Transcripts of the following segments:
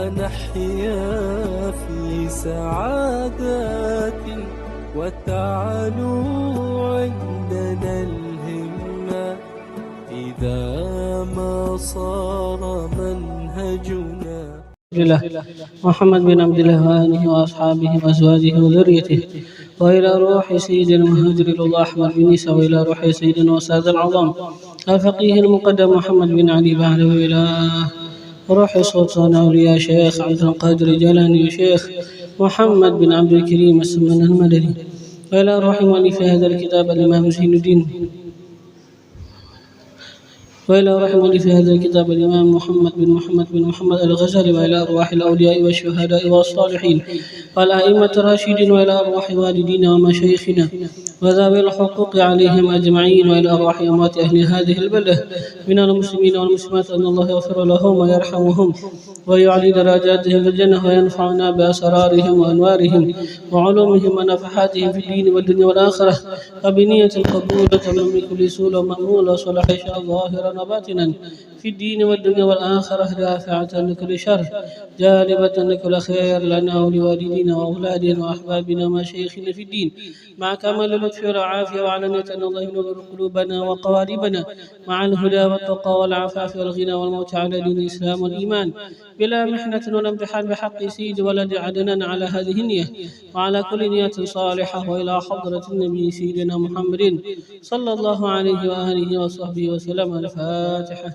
ونحيا في سعادات وتعلو عندنا الهمة إذا ما صار منهجنا. محمد بن عبد الله وآله وأصحابه وأزواجه وذريته، وإلى روح سيدنا المهاجر الله أحمد بن عيسى، وإلى روح سيدنا وساد العظام الفقيه المقدم محمد بن علي بعده، وإلى روح سلطان أولياء شيخ عبد القادر الجيلاني وشيخ محمد بن عبد الكريم السمن المدني، وإلى روح مؤلف هذا الكتاب الإمام زين الدين، وإلى روح مؤلف هذا الكتاب الإمام محمد بن محمد الغزالي، وإلى أرواح الأولياء والشهداء والصالحين والأئمة الراشدين، وإلى أرواح والدينا ومشايخنا وذوي الحقوق عليهم أجمعين، وإلى أرواح أموات أهل هذه البلدة من المسلمين والمسلمات، أن الله يغفر لهم ويرحمهم ويعلي درجاتهم في الجنة، وينفعنا بأسرارهم وأنوارهم وعلومهم ونفحاتهم في الدين والدنيا والآخرة، وبنية القبولة من كل سوء ومأمول وصلاح شاء ظاهرا وباطنا في الدين والدنيا والآخرة، دافعة لكل شر جالبة لكل خير لنا ولوالدينا وأولادنا وأحبابنا ومشايخنا في الدين، مع كمال اللطف والعافية، وعلانية أن الله ينور قلوبنا وقوالبنا مع الهدى والتقى والعفاف والغنى والموت على دين الإسلام والإيمان بلا محنة ولا امتحان، بحق سيد ولد عدنان على هذه النية وعلى كل نية صالحة، وإلى حضرة النبي سيدنا محمد صلى الله عليه وآله وصحبه وسلم. الفاتحة.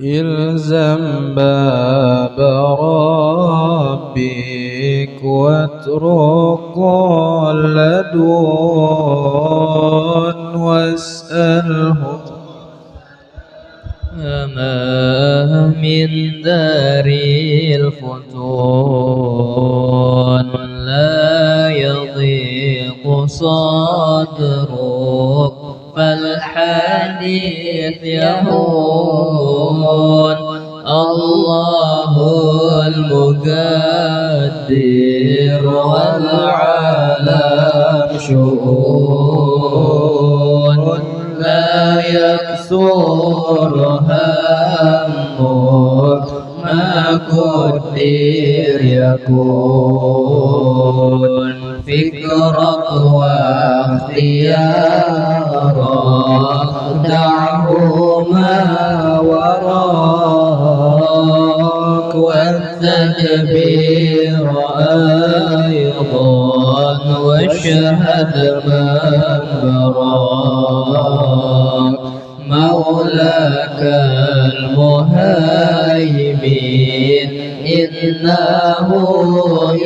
إلزم باب ربك واترك كل دون واسأله ما من دار الفتون لا يضيق صدرك فالحديث يهون الله المقدر والعالم شؤون لا يكثر همك ما قدر يكون فكرك واختيارك دعهما وراك والتكبير أيضا واشهد من براك مولاك المهيمن إنه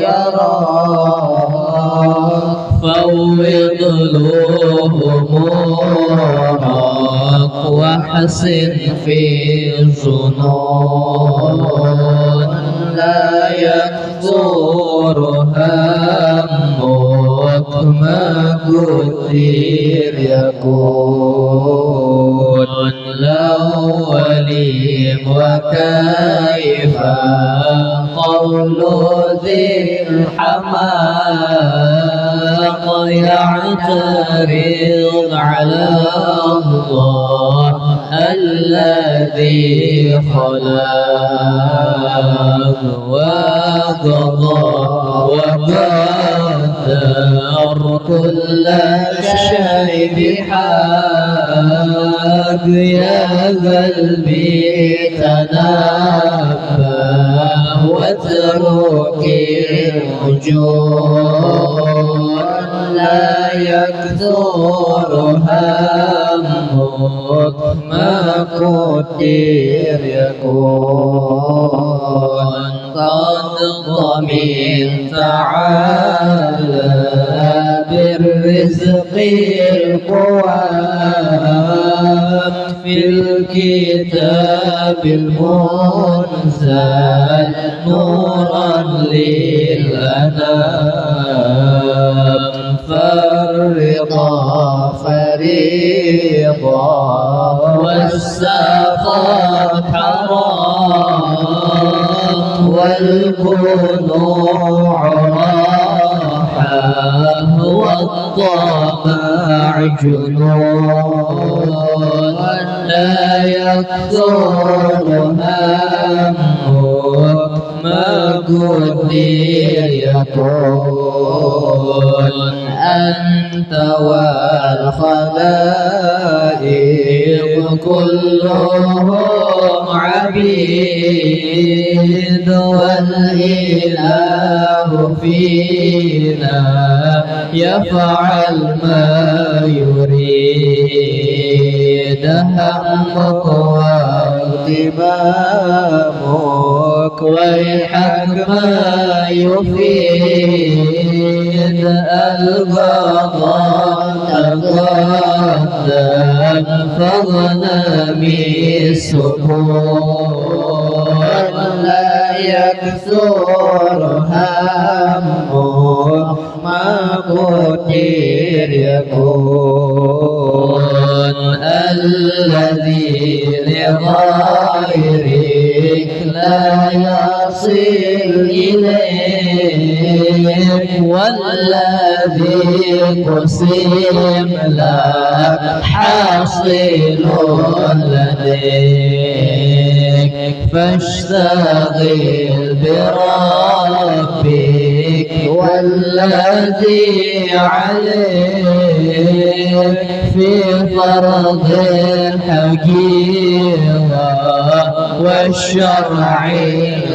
يراك فوض له أمورك وحسن في الظنون لا يكثر همك ما قدر يكون الأولين وكيف قول ذي الحماق يعترض على الله الذي خلق وقضى وقدر كل شيء بحق يا قلبي تنبه واترك الرجوع لا يكثر همك ما قدر يكون قد ضمنت على بالرزق القوام في الكتاب المنزل نورا للأنام فالرضا فريضة والسخط حرام والقنوع راحة والطمع جنون لا يكثر همك ما قدر يكون أنت والخلائق كلهم عبيد والإله فينا يفعل ما يريد همك واغتمامك ويحك ما يفيد القضاء تقدم فاغنم السكون لا يكثر همك ما قدر يكون الذي لغيرك لا يصل إليك والذي قسم لك حاصل لديك فاشتغل بربك والذي عليك في فرض الحقيقة والشرع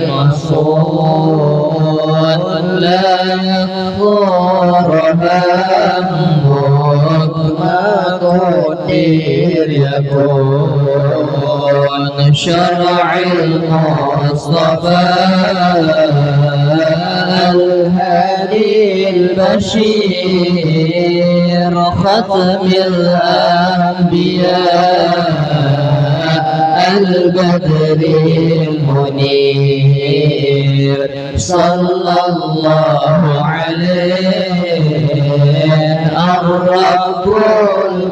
المصون لا يكثر همك ما قدر يكون شرع المصطفى الهادي البشير ختم الأنبياء البدر المنير صلى الله عليه الرب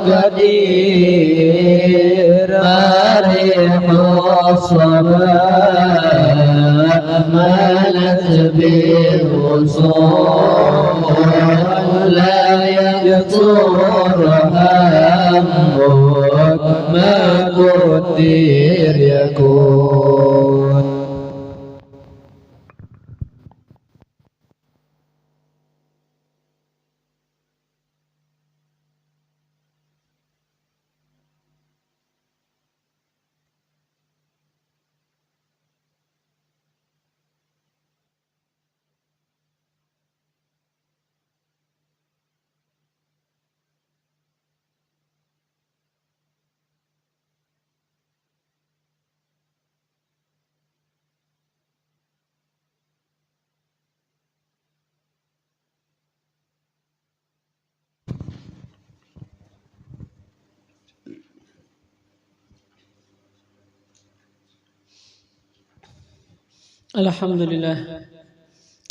القدير مارح الصباح مالت بالوصول لا يكثر همك ما قدر يكون.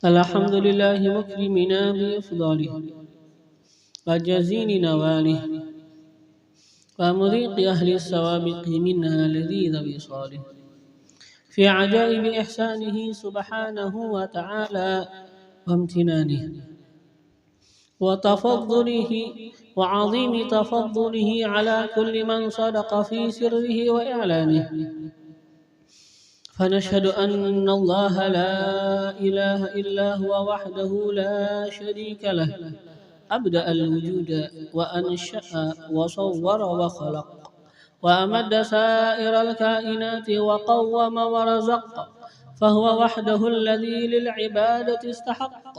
الحمد لله مكرمنا بإفضاله وجزيل نواله ومذيق أهل السوابق منها لذيذ بصاله في عجائب إحسانه سبحانه وتعالى وامتنانه وتفضله وعظيم تفضله على كل من صدق في سره وإعلانه فنشهد أن الله لا إله إلا هو وحده لا شريك له أبدأ الوجود وأنشأ وصور وخلق وأمد سائر الكائنات وقوم ورزق فهو وحده الذي للعبادة استحق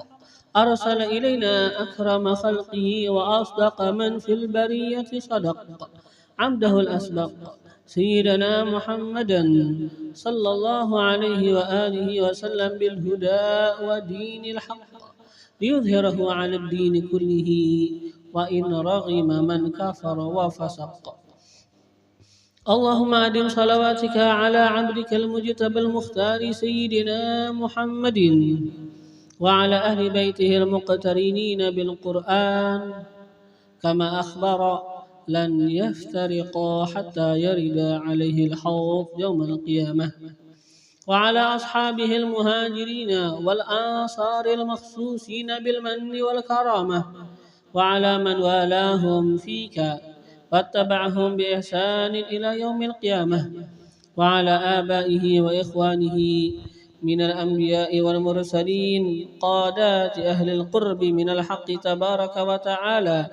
أرسل إلينا أكرم خلقه وأصدق من في البرية صدق عبده الأسبق سيدنا محمدا صلى الله عليه وآله وسلم بالهدى ودين الحق ليظهره على الدين كله وإن رغم من كفر وفسق. اللهم أدم صلواتك على عبدك المجتبى المختار سيدنا محمد وعلى أهل بيته المقترنين بالقرآن كما أخبر لن يفترقا حتى يرد عليه الحوض يوم القيامة وعلى أصحابه المهاجرين والآنصار المخصوصين بالمن والكرامة وعلى من والاهم فيك واتبعهم بإحسان إلى يوم القيامة وعلى آبائه وإخوانه من الأنبياء والمرسلين قادات أهل القرب من الحق تبارك وتعالى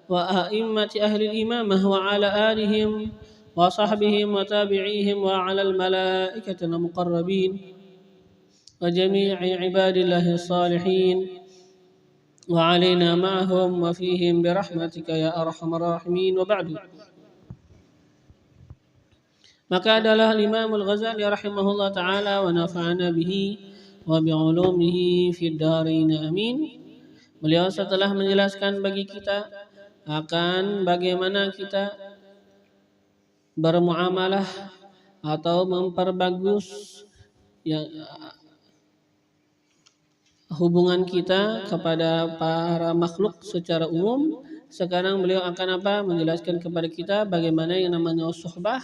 وأئمة أهل الإمامة وعلى آلهم وصحبهم وتابعيهم وعلى الملائكة المقربين وجميع عباد الله الصالحين وعلينا معهم وفيهم برحمتك يا أرحم الراحمين. وبعد, maka adalah Imam Al-Ghazali rahimahullah ta'ala wa nafa'ana bihi wa bi'ulumihi fid dharain amin. Beliau setelah menjelaskan bagi kita akan bagaimana kita bermuamalah atau memperbagus yang hubungan kita kepada para makhluk secara umum. Sekarang beliau akan menjelaskan kepada kita bagaimana yang namanya suhbah,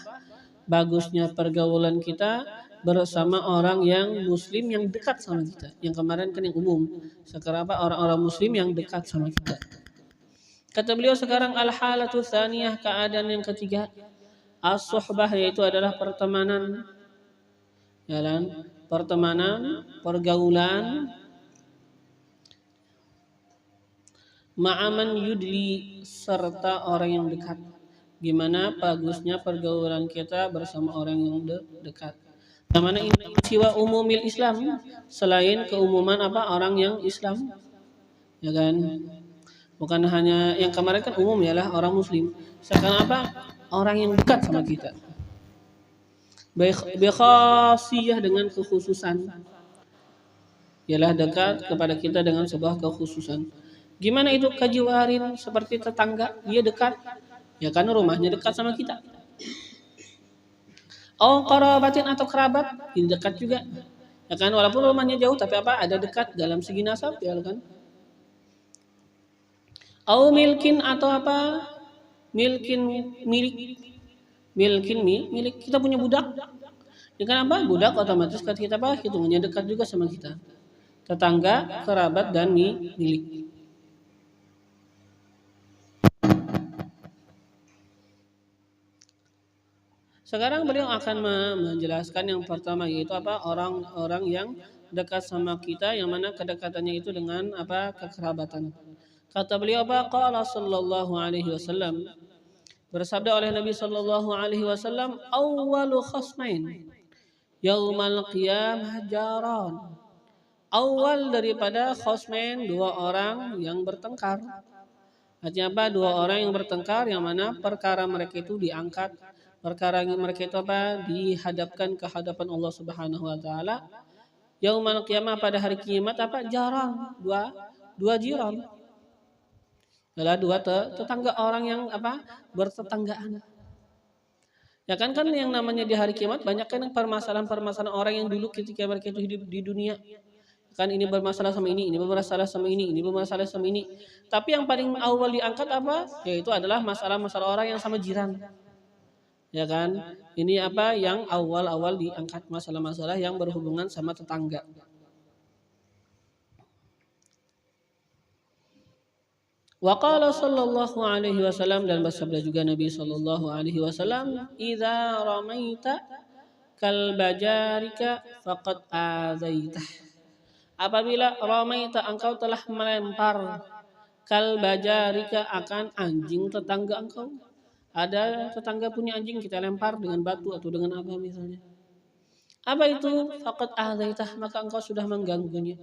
bagusnya pergaulan kita bersama orang yang muslim yang dekat sama kita. Yang kemarin kan yang umum, sekarang orang-orang muslim yang dekat sama kita. Kata beliau sekarang al-halatu tsaniyah, keadaan yang ketiga, as-suhbah, yaitu adalah pertemanan, jalan pertemanan, pergaulan, ma'aman yudli, serta orang yang dekat. Gimana bagusnya pergaulan kita bersama orang yang dekat. Mana ini siwa umumil Islam, selain keumuman orang yang Islam, ya kan? Bukan hanya yang kemarin kan umum ialah orang muslim. Sekarang orang yang dekat sama kita. Bikhasiyah, dengan kekhususan. Ialah dekat kepada kita dengan sebuah kekhususan. Gimana itu kajiwarin, seperti tetangga, dia dekat. Ya kan rumahnya dekat sama kita. Qarabatin, atau kerabat, ini dekat juga. Ya kan walaupun rumahnya jauh tapi ada dekat dalam segi nasab, ya kan? Milkin, atau milik kita punya budak. Ya kan budak otomatis kita hitungannya dekat juga sama kita. Tetangga, kerabat, dan milik. Sekarang beliau akan menjelaskan yang pertama, yaitu orang-orang yang dekat sama kita, yang mana kedekatannya itu dengan kekerabatan. Kata beliau qala sallallahu alaihi wasallam, bersabda oleh Nabi sallallahu alaihi wasallam, awwalu khasmain yaumal qiyamah jaran. Awal daripada khasmain, dua orang yang bertengkar. Artinya dua orang yang bertengkar, yang mana perkara mereka itu diangkat, perkara mereka itu dihadapkan ke hadapan Allah Subhanahu wa taala. Yaumal qiyamah, pada hari kiamat, jaran, dua jiran. Adalah dua tetangga, orang yang bertetanggaan. Ya kan yang namanya di hari kiamat banyak kan permasalahan-permasalahan orang yang dulu ketika mereka itu hidup di dunia. Kan ini bermasalah sama ini bermasalah sama ini bermasalah sama ini. Tapi yang paling awal diangkat yaitu adalah masalah-masalah orang yang sama jiran. Ya kan? Ini yang awal-awal diangkat, masalah-masalah yang berhubungan sama tetangga. Wa qala sallallahu alaihi wasallam, dan bersabda juga Nabi sallallahu alaihi wasallam, idza ramaita kal bajarika faqad azaitah. Apabila ramaita, engkau telah melempar, kal bajarika, akan anjing tetangga engkau. Ada tetangga punya anjing, kita lempar dengan batu atau dengan apa misalnya. Apa itu? Faqad azaitah, maka engkau sudah mengganggunya.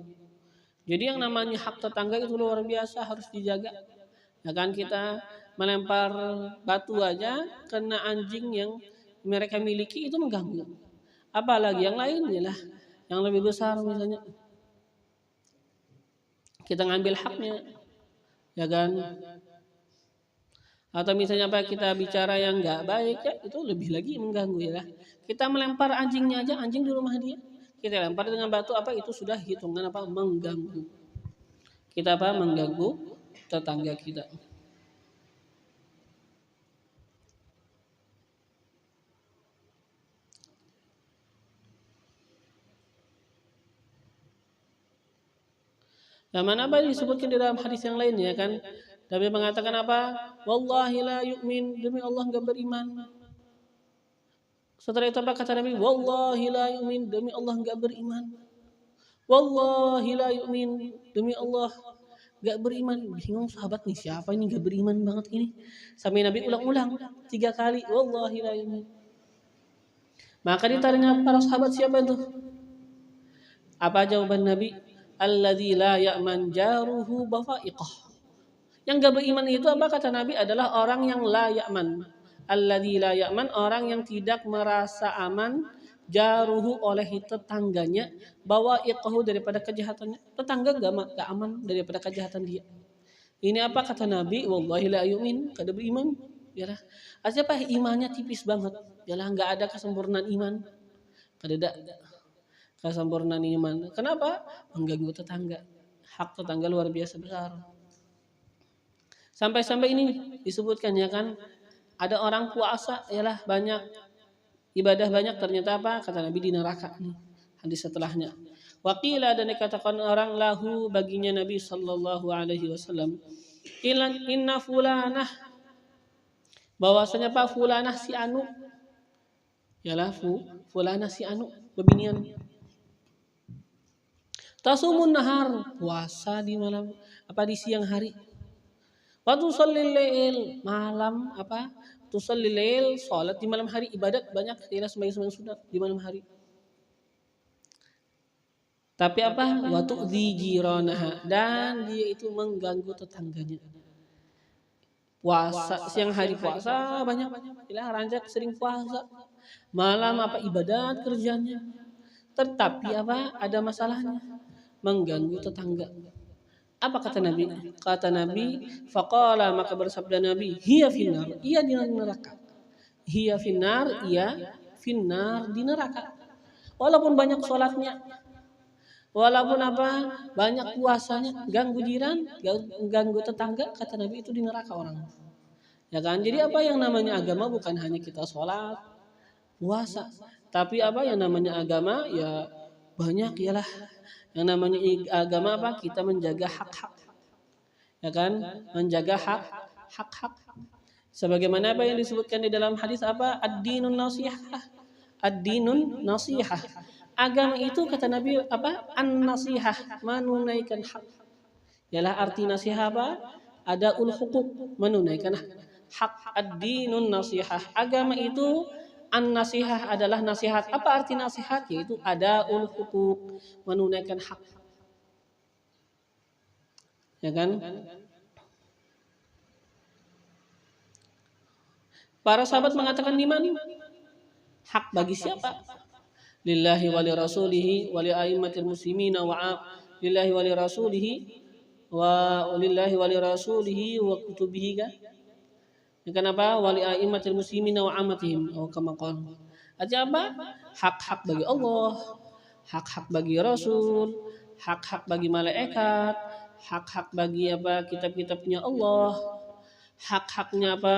Jadi yang namanya hak tetangga itu luar biasa, harus dijaga. Ya kan, kita melempar batu aja kena anjing yang mereka miliki, itu mengganggu. Apalagi yang lain lah, yang lebih besar misalnya. Kita ngambil haknya, ya kan? Atau misalnya kita bicara yang nggak baik, ya itu lebih lagi mengganggu ya. Kita melempar anjingnya aja, anjing di rumah dia, kita lempar dengan batu, itu sudah hitungan mengganggu. Kita mengganggu tetangga kita. Yang mana apa disebutkan di dalam hadis yang lain ya kan? Nabi mengatakan apa? Wallahi la yu'min, demi Allah enggak beriman. Setelah itu apa kata Nabi? Wallahi la yu'min, demi Allah enggak beriman. Wallahi la yu'min, demi Allah enggak beriman. Bingung sahabat nih, siapa ini enggak beriman banget ini? Sampai Nabi ulang-ulang 3 kali, wallahi la yu'min. Maka ditanya para sahabat, siapa itu? Apa jawaban Nabi? Alladzi la ya'man jaruhu bafa'iqah. Yang enggak beriman itu apa kata Nabi adalah orang yang la ya'man. Alladzi la ya'man, orang yang tidak merasa aman jaruhu oleh tetangganya bawa'iqahu daripada kejahatannya. Tetangga enggak aman daripada kejahatan dia. Ini apa kata Nabi? Wallahi la yu'min, kada beriman. Yalah. Artinya apa? Imannya tipis banget. Yalah, enggak ada kesempurnaan iman. Kada ada kesempurnaan iman. Kenapa? Mengganggu tetangga. Hak tetangga luar biasa besar. Sampai-sampai ini disebutkan ya kan, ada orang puasa yalah banyak ibadah banyak, ternyata apa? Kata Nabi di neraka nih. Hadis setelahnya. Waqila, dan dikatakan orang lahu baginya Nabi sallallahu alaihi wasallam, inna fulanah, bahwasanya Pak fulanah si anu, yalah fulanah si anu bebinian. Tasumun nahar, puasa di malam apa di siang hari. Wa tusallil lail, malam apa? Tusallil lail, salat di malam hari, ibadat banyak, tidak sembahyang sunat di malam hari. Tapi apa? Wa tu'dzi jiranaha, dan dia itu mengganggu tetangganya. Puasa siang hari puasa banyak, ilah ranjak sering puasa. Malam apa ibadat kerjanya. Tetapi apa? Ada masalahnya. Mengganggu tetangga. Apa kata Nabi? Kata Nabi, faqala, maka bersabda Nabi, hiya finnar, ia di neraka. Hiya finnar, ia finnar, di neraka. Walaupun banyak sholatnya, walaupun apa banyak puasanya, ganggu jiran, ganggu tetangga, kata Nabi itu di neraka orang. Ya kan? Jadi apa yang namanya agama bukan hanya kita sholat, puasa, tapi apa yang namanya agama ya banyak ialah yang namanya agama apa? Kita menjaga hak-hak, ya kan? Menjaga hak-hak. Sebagaimana apa yang disebutkan di dalam hadis apa? Ad-dinun nasihah. Ad-dinun nasihah. Agama itu kata Nabi apa? An-nasihah, menunaikan hak. Ialah arti nasihat apa? Adaul huquq, menunaikan hak. Ad-dinun nasihah. Agama itu an-nasihah adalah nasihat. Apa arti nasihat? Yaitu adaul huquq, menunaikan hak. Ya kan? Para sahabat mengatakan di mana? Hak bagi siapa? Lillahi wa li rasulihi wa li a'immatil muslimina wa lillahi wa li rasulihi wa lillahi wa li rasulihi wa kutubihi kan? Kenapa? Wali a'immatil muslimina wa amatihim, oh kama qala. Artinya apa? Hak-hak bagi Allah, hak-hak bagi Rasul, hak-hak bagi malaikat, hak-hak bagi apa? Kitab-kitabnya Allah, hak-haknya apa?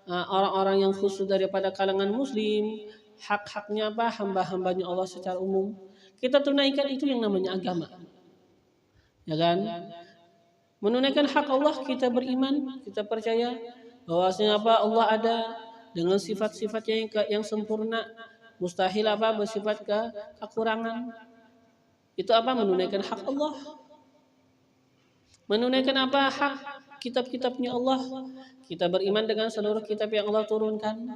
Orang-orang yang khusus daripada kalangan muslim, hak-haknya apa? Hamba-hambanya Allah secara umum. Kita tunaikan itu yang namanya agama. Ya kan? Menunaikan hak Allah, kita beriman, kita percaya bahwasanya apa? Allah ada dengan sifat-sifatnya yang sempurna, mustahil apa bersifat kekurangan. Itu apa? Menunaikan hak Allah. Menunaikan apa? Hak kitab-kitabnya Allah. Kita beriman dengan seluruh kitab yang Allah turunkan.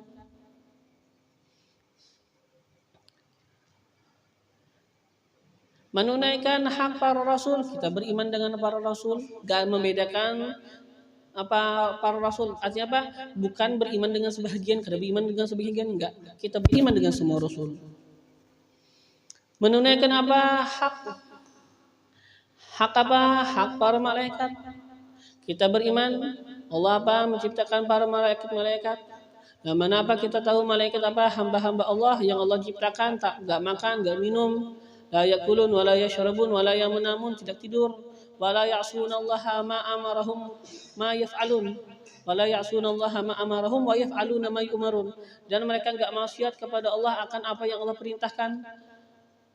Menunaikan hak para rasul, kita beriman dengan para rasul, gak membedakan apa para rasul. Artinya apa? Bukan beriman dengan sebahagian, kada beriman dengan sebahagian, enggak. Kita beriman dengan semua rasul. Menunaikan apa? Hak apa? Hak para malaikat. Kita beriman Allah apa? Menciptakan para malaikat-malaikat. Yang mana apa? Kita tahu malaikat apa? Hamba-hamba Allah yang Allah ciptakan, tak enggak makan, enggak minum, la yakulun wala yashrabun wala yamnamun, tidak tidur. Wala ya'sunallaha ma amarahum ma yaf'alun wala ya'sunallaha ma amarahum wa yaf'aluna ma yu'marun, dan mereka enggak maksiat kepada Allah akan apa yang Allah perintahkan.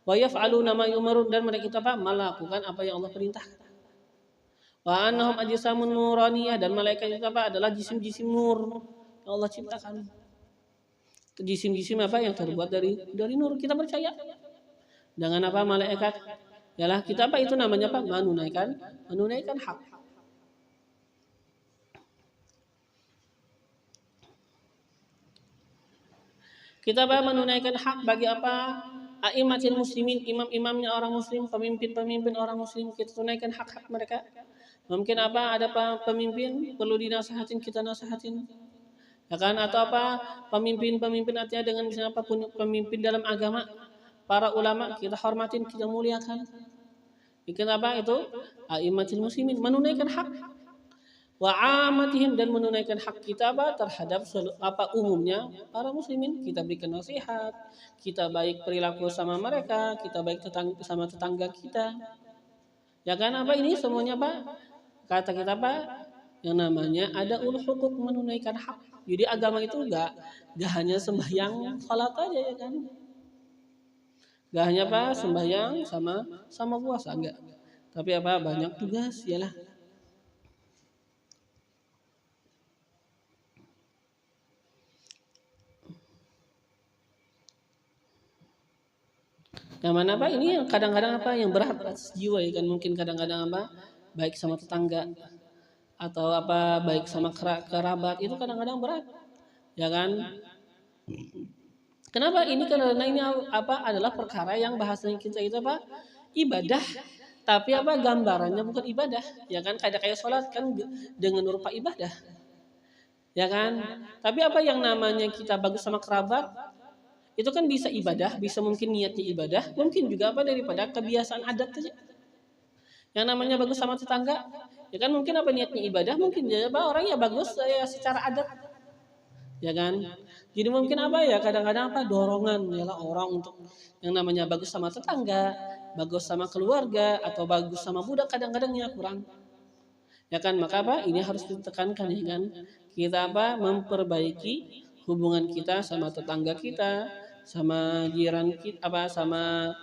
Wa yaf'aluna ma yu'marun, dan mereka apa? Melakukan apa yang Allah perintahkan. Wa annahum ajsamun nuraniyah, dan malaikat itu apa? Adalah jisim-jisim nur yang Allah ciptakan. Jisim-jisim apa yang terbuat dari nur. Kita percaya dengan apa? Malaikat. Yalah kita apa itu namanya apa? Menunaikan hak. Kita apa? Menunaikan hak bagi apa? A'immatil muslimin, imam-imamnya orang muslim, pemimpin-pemimpin orang muslim, kita tunaikan hak-hak mereka. Mungkin apa? Ada pemimpin perlu dinasehatin, kita nasehatin. Ya kan? Atau apa? Pemimpin-pemimpin artinya dengan misalnya apa? Pemimpin dalam agama, para ulama kita hormatin, kita muliakan. Bikin apa itu? A'immatil muslimin, menunaikan hak. Wa amatihim, dan menunaikan hak kita apa? Terhadap apa umumnya para muslimin. Kita berikan nasihat, kita baik perilaku sama mereka, kita baik sama tetangga kita. Ya kan apa ini semuanya apa? Kata kita apa? Yang namanya ada ulul hukuk, menunaikan hak. Jadi agama itu gak hanya sembahyang salat aja ya kan. Gak hanya apa sembahyang sama puasa enggak. Tapi apa banyak tugas yalah. Yang mana apa ini yang kadang-kadang apa yang berat atas jiwa ya kan, mungkin kadang-kadang apa baik sama tetangga atau apa baik sama kerabat itu kadang-kadang berat ya kan. Kenapa ini? Karena ini apa adalah perkara yang bahasanya kita itu apa ibadah, tapi apa gambarannya bukan ibadah ya kan, kayak sholat kan dengan rupa ibadah ya kan. Tapi apa yang namanya kita bagus sama kerabat itu kan bisa ibadah, bisa mungkin niatnya ibadah, mungkin juga apa daripada kebiasaan adat saja. Yang namanya bagus sama tetangga, ya kan mungkin apa niatnya ibadah, mungkin ya apa orang ya bagus ya secara adat, ya kan. Jadi mungkin apa ya kadang-kadang apa dorongan ialah orang untuk yang namanya bagus sama tetangga, bagus sama keluarga atau bagus sama budak kadang-kadang ya kurang, ya kan. Maka apa ini harus ditekankan ya kan. Kita apa memperbaiki hubungan kita sama tetangga kita, sama jiran kita, apa sama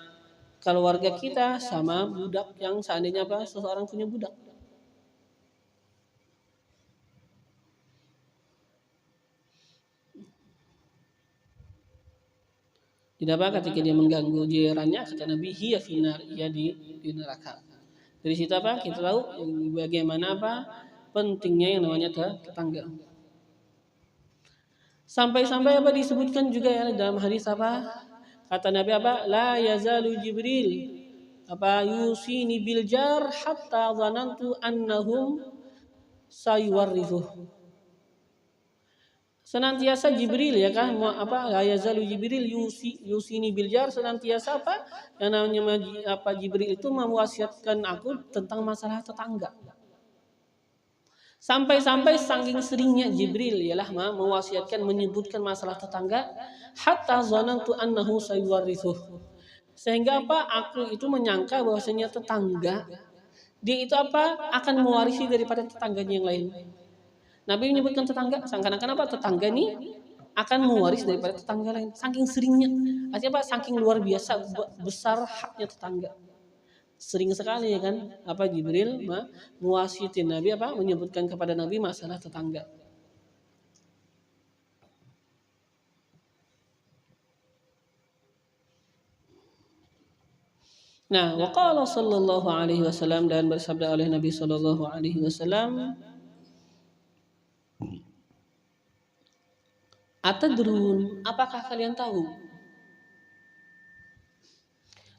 keluarga kita, sama budak yang seandainya apa seseorang punya budak. Tidak apa ketika dia mengganggu jirannya, kata Nabi hiya finar, ia di neraka. Dari situ apa kita tahu bagaimana apa pentingnya yang namanya tetangga. Sampai-sampai apa disebutkan juga ya dalam hadis apa? Kata Nabi apa? La yazalu Jibril apa yusini bil jar hatta dhanantu annahum sayuwarrithuh. Senantiasa Jibril ya kan apa la yazalu Jibril yusini bil jar, senantiasa apa yang namanya apa Jibril itu mewasiatkan aku tentang masalah tetangga. Sampai-sampai saking seringnya Jibril ialah mewasiatkan menyebutkan masalah tetangga hatta zanantu annahu sayuwarrithuh. Sehingga apa aku itu menyangka bahwasanya tetangga dia itu apa akan mewarisi daripada tetangganya yang lain. Nabi menyebutkan tetangga seakan-akan apa tetangga ini akan mewaris daripada tetangga lain. Saking seringnya, artinya apa saking luar biasa besar haknya tetangga. Sering sekali ya kan apa Jibril mewasiatin Nabi apa menyebutkan kepada Nabi masalah tetangga. Nah, waqala sallallahu alaihi wasallam, dan bersabda oleh Nabi sallallahu alaihi wasallam, atadrun, apakah kalian tahu?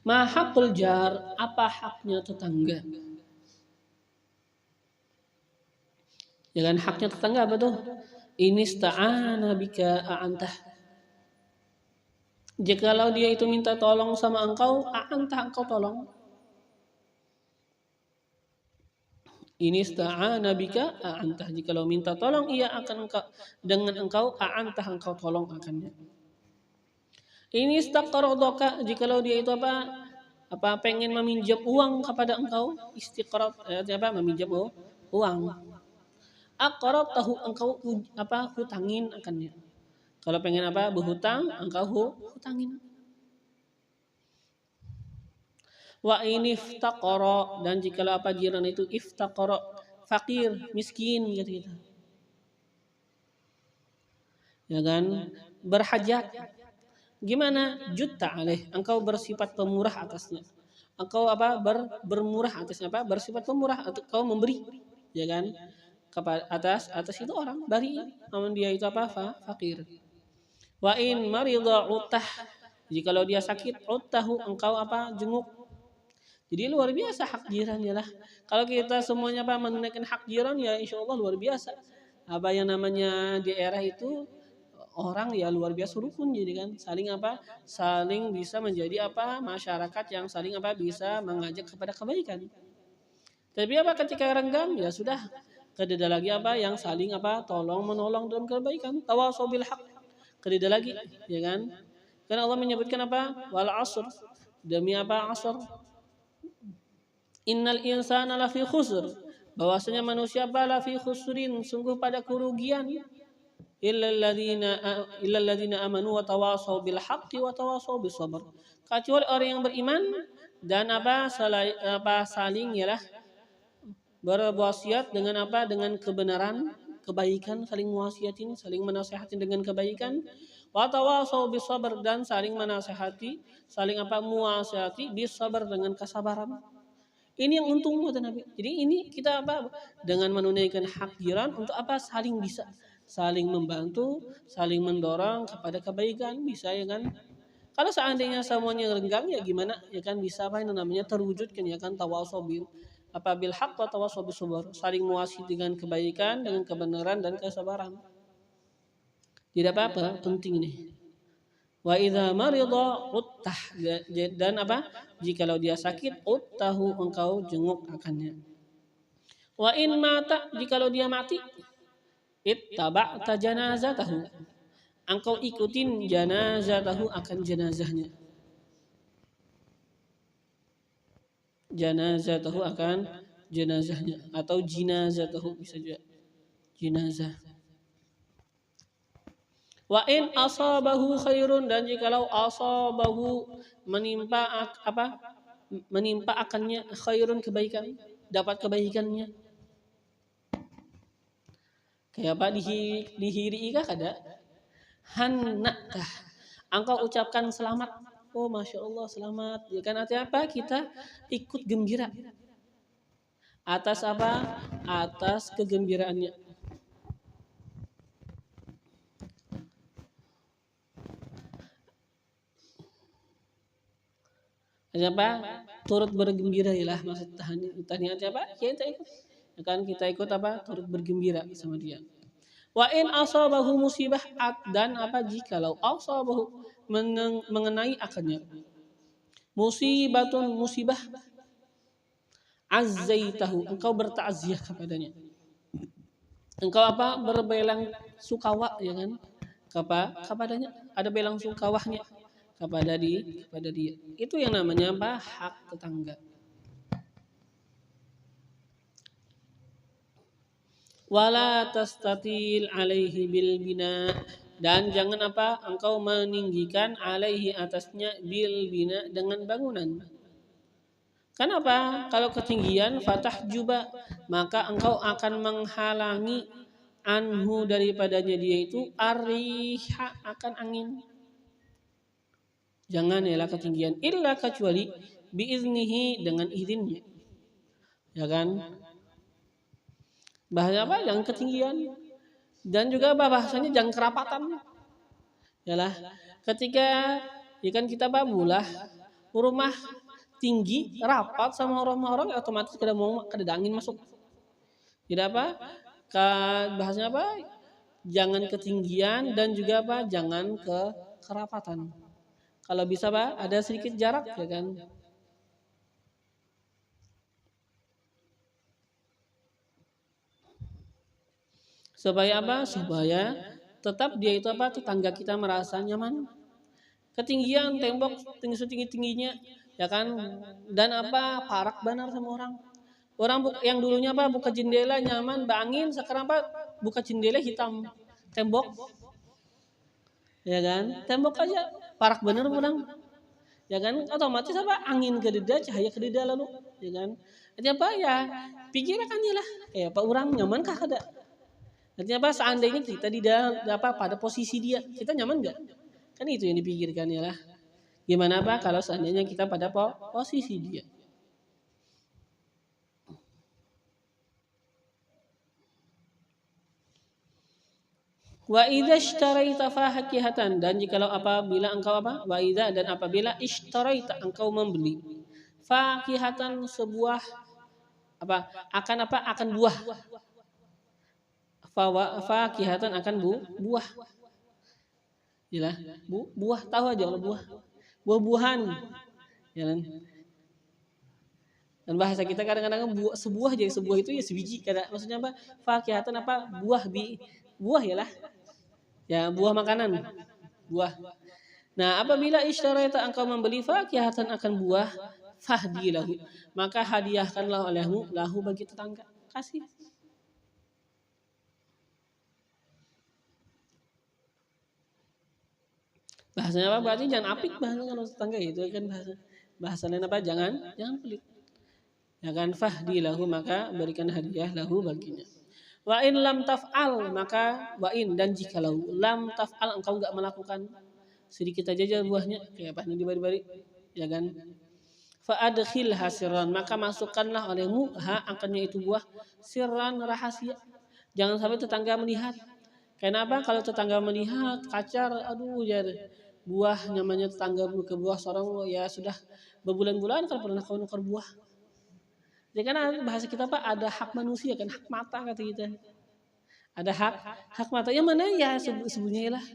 Ma haqqul jar, apa haknya tetangga? Ya kan haknya tetangga apa tuh? Inista'ana bika a'antah. Jikalau dia itu minta tolong sama engkau, a'antah engkau tolong. Inista'ana bika a'antah. Jikalau minta tolong ia akan engkau dengan engkau, a'antah engkau tolong akannya. Ini istaqradaka, jikalau dia itu apa pengen meminjam uang kepada engkau, istiqrad apa meminjam uang. Aqrad tahu engkau apa hutangin akannya. Kalau pengen apa berhutang, engkau hutangin. Wa ini iftaqara, dan jikalau apa jiran itu iftaqara, fakir, miskin gitu, gitu. Ya kan? Berhajat. Gimana? Juta alaih, engkau bersifat pemurah atasnya. Engkau apa? Bermurah atasnya apa? Bersifat pemurah, atau kau memberi, ya kan? Kepada atas itu orang bari, namun dia itu apa? Fakir. Wa in marida utah, jikalau dia sakit utahu, engkau apa? Jenguk. Jadi luar biasa hak jiran ya lah. Kalau kita semuanya apa menunaikan hak jiran ya insya Allah luar biasa. Apa yang namanya di era itu orang ya luar biasa rukun, jadi kan saling apa? Saling bisa menjadi apa? Masyarakat yang saling apa? Bisa mengajak kepada kebaikan. Tapi apa ketika renggang ya sudah, kededa lagi apa? Yang saling apa? Tolong menolong dalam kebaikan. Tawasau bil haq. Kededa lagi, ya kan? Karena Allah menyebutkan apa? Wal asr. Demi apa? Asr. Innal insana lafi khusr, bahwasanya manusia lafi khusrin, sungguh pada kerugian. Illal ladzina amanu wa tawasau bil haqqi wa tawasau bis sabr, kecuali orang yang beriman dan saling ialah berwasiat dengan apa? Dengan kebenaran, kebaikan, saling wasiatin, saling menasihatin dengan kebaikan. Wa tawasau bis sabr, dan saling menasihati, saling apa? Muasihati bis sabr, dengan kesabaran. Ini yang untung kata Nabi. Jadi ini kita apa? Dengan menunaikan hak jiran untuk apa? Saling bisa, saling membantu, saling mendorong kepada kebaikan, bisa ya kan? Kalau seandainya semuanya renggang ya gimana? Ya kan bisa apa yang namanya terwujudkan ya kan tawasau bil haq wa tawasau bis sabr, saling muasih dengan kebaikan, dengan kebenaran dan kesabaran. Tidak apa-apa, penting ini. Wa idza marida uttah, dan apa? Jikalau dia sakit uttahu, engkau jenguk akannya. Wa in mata, jikalau dia mati ittaba'ta janazatahu, engkau ikutin janazatahu, akan jenazahnya. Janazatahu, akan jenazahnya, atau jinazatahu bisa juga. Jenazah. Wa in asabahu khairun, dan jikalau asabahu menimpa apa? Menimpa akannya khairun, kebaikan, dapat kebaikannya. Kayak apa? Dihiri kah kada? Hannakah, engkau ucapkan selamat. Oh masya Allah selamat. Ya kan artinya apa? Kita ikut gembira atas apa? Atas kegembiraannya. Apa? Turut bergembira ialah maksud tahniah apa? Kita ikut. Ya kan kita ikut apa? Turut bergembira sama dia. Wa in asabahu musibah, dan apa jikalau asabahu mengenai akannya musibatun, musibah, azzaitahu, engkau bertakziah kepadanya. Engkau apa? Berbelang sukawa ya kan? Kepadanya ada belang sukawahnya kepada dia. Itu yang namanya apa? Hak tetangga. Wala tastatil alaihi bil bina, dan jangan apa? Engkau meninggikan alaihi, atasnya, bil bina, dengan bangunan. Kenapa? Kalau ketinggian fatah juba, maka engkau akan menghalangi anhu, daripadanya dia itu, ariha, akan angin. Jangan ialah ketinggian, illa kecuali biiznihi, dengan izinnya. Ya kan? Bahasa apa? Jangan ketinggian. Dan juga bahasanya jangan kerapatan. Yalah, ketika ikan kita babulah rumah tinggi rapat sama orang-orang, otomatis kada mau angin masuk. Tidak apa? Bahasanya apa? Jangan ketinggian, dan juga apa? Jangan kerapatan. Kalau bisa apa? Ada sedikit jarak ya kan. Supaya apa? Supaya tetap dia itu apa? Tetangga kita merasa nyaman. Ketinggian tembok setinggi-tingginya ya kan, dan apa? Parak benar sama orang. Orang yang dulunya apa? Buka jendela nyaman, angin, sekarang apa? Buka jendela hitam tembok. Ya kan? Tembok aja parak benar orang. ya kan otomatis apa angin kededa cahaya kededa lalu ya kan artinya apa ya pikirkan lah kayak apa orang nyaman kah ada artinya apa seandainya kita di dalam apa pada posisi dia kita nyaman nggak kan itu yang dipikirkan ya lah gimana apa kalau seandainya kita pada posisi dia. Wa idza ishtaraita fakihatan dan jikalau apabila engkau apa? Wa idza dan apabila ishtaraita engkau membeli fakihatan sebuah apa? Akan apa? Akan buah. Fakihatan akan buah. Yalah, buah tahu aja kalau buah. Buah-buahan. Ya kan? Dan bahasa kita kadang-kadang sebuah jadi sebuah itu ya sebiji kada maksudnya apa? Fakihatan apa? Buah yalah. Ya, buah makanan. Buah. Nah, apabila ishtaraita engkau membeli fakihatan akan buah, fahdi lahu. Maka hadiahkanlah olehmu lahu bagi tetangga. Kasih. Bahasanya apa? Berarti jangan apik bahasa kalau tetangga itu kan bahasa lain apa? Jangan pelit. Ya kan fahdi lahu maka berikan hadiah lahu baginya. Wa in lam taf'al maka wa in dan jikalau lam taf'al engkau enggak melakukan sedikit aja buahnya kayak apa nih dibari-bari ya kan fa adkhil hasirran maka masukkanlah olehmu akannya itu buah sirran rahasia jangan sampai tetangga melihat kenapa kalau tetangga melihat kacar aduh ya buah namanya tetangga ke buah seorang ya sudah berbulan-bulan kalau pernah kau nukar buah. Ya kan bahasa kita apa ada hak manusia kan hak mata kata kita ada hak mata yang mana ya sebenarnya lah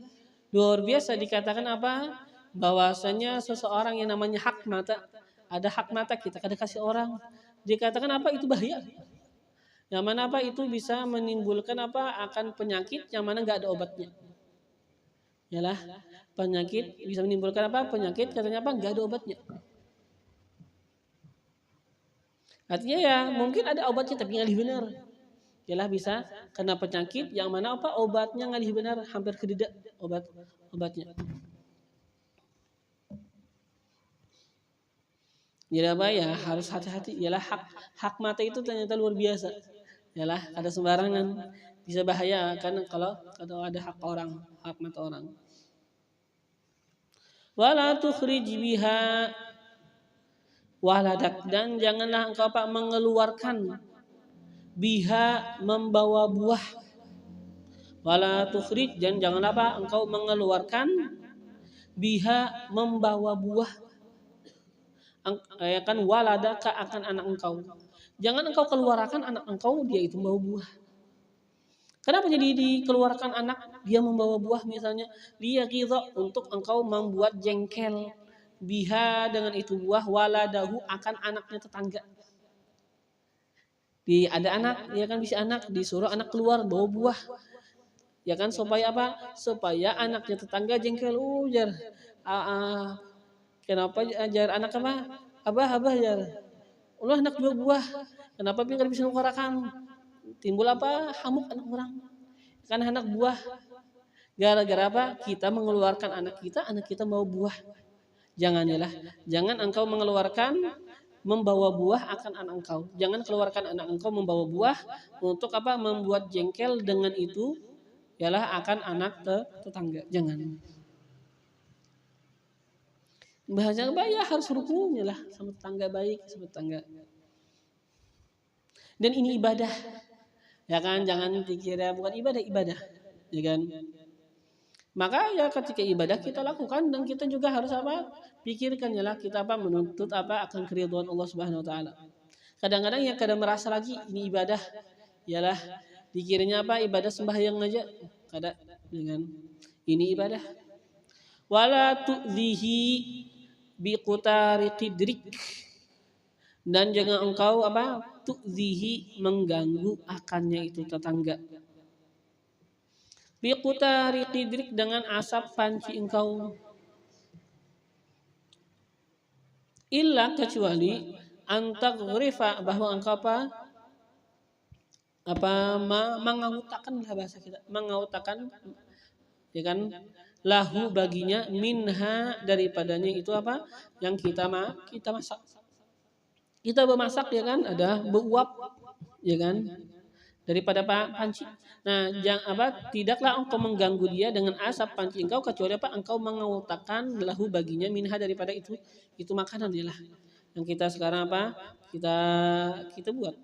luar biasa dikatakan apa bahwasanya seseorang yang namanya hak mata ada hak mata kita kada kasih orang dikatakan apa itu bahaya yang mana apa itu bisa menimbulkan apa akan penyakit yang mana nggak ada obatnya yalah penyakit bisa menimbulkan apa penyakit katanya apa nggak ada obatnya. Artinya ya mungkin ada obatnya tapi ngalih benar. Yalah bisa kena penyakit yang mana apa obatnya ngalih benar hampir kededa obatnya. Jadi apa ya harus hati-hati. Yalah hak mata itu ternyata luar biasa. Yalah ada sembarangan bisa bahaya kan kalau ada hak mata orang. Wala tukhrij biha waladak dan janganlah engkau apa mengeluarkan biha membawa buah wala tukhrij dan janganlah apa engkau mengeluarkan biha membawa buah ya kan waladaka akan anak engkau jangan engkau keluarkan anak engkau dia itu membawa buah kenapa jadi dikeluarkan anak dia membawa buah misalnya dia ghidha untuk engkau membuat jengkel biha dengan itu buah waladahu akan anaknya tetangga. Ada anak, ya kan bisa anak disuruh anak keluar bawa buah. Ya kan supaya apa? Supaya anaknya tetangga jengkel ujar. Kenapa ajar anak apa? Abah jar. Allah anak buah. Kenapa pinggir bisa mengeluarkan? Timbul apa? Hamuk anak orang. Kan anak buah. Gara-gara apa? Kita mengeluarkan anak kita mau buah. Jangan engkau mengeluarkan membawa buah akan anak engkau. Jangan keluarkan anak engkau membawa buah untuk apa? Membuat jengkel dengan itu ialah akan anak tetangga. Jangan. Bahasa apa ya harus rukunnya lah sama tetangga baik sama tetangga. Dan ini ibadah. Ya kan jangan dikira bukan ibadah. Ya kan? Maka ya ketika ibadah kita lakukan dan kita juga harus apa? Pikirkan lah kita apa menuntut apa akan keridhaan Allah Subhanahu wa taala. Kadang-kadang ya kadang merasa lagi ini ibadah. Yalah dikiranya apa ibadah sembahyang aja. Kada dengan ini ibadah. Wala tu'zihi biqutari qidrik. Dan jangan engkau apa? Tu'zihi mengganggu akannya itu tetangga. Biqutari qidrik dengan asap panci engkau illa kecuali antaghrifa bahwa engkau mengautakan lah bahasa kita mengautakan ya kan lahu baginya minha daripadanya itu apa? Yang kita masak. Kita bermasak ya kan, ada beruap ya kan daripada panci. Nah, tidaklah engkau mengganggu dia dengan asap panci engkau kecuali apa? Engkau mengutakan lahu baginya minha daripada itu makanan ya lah. Yang kita sekarang apa? Kita buat.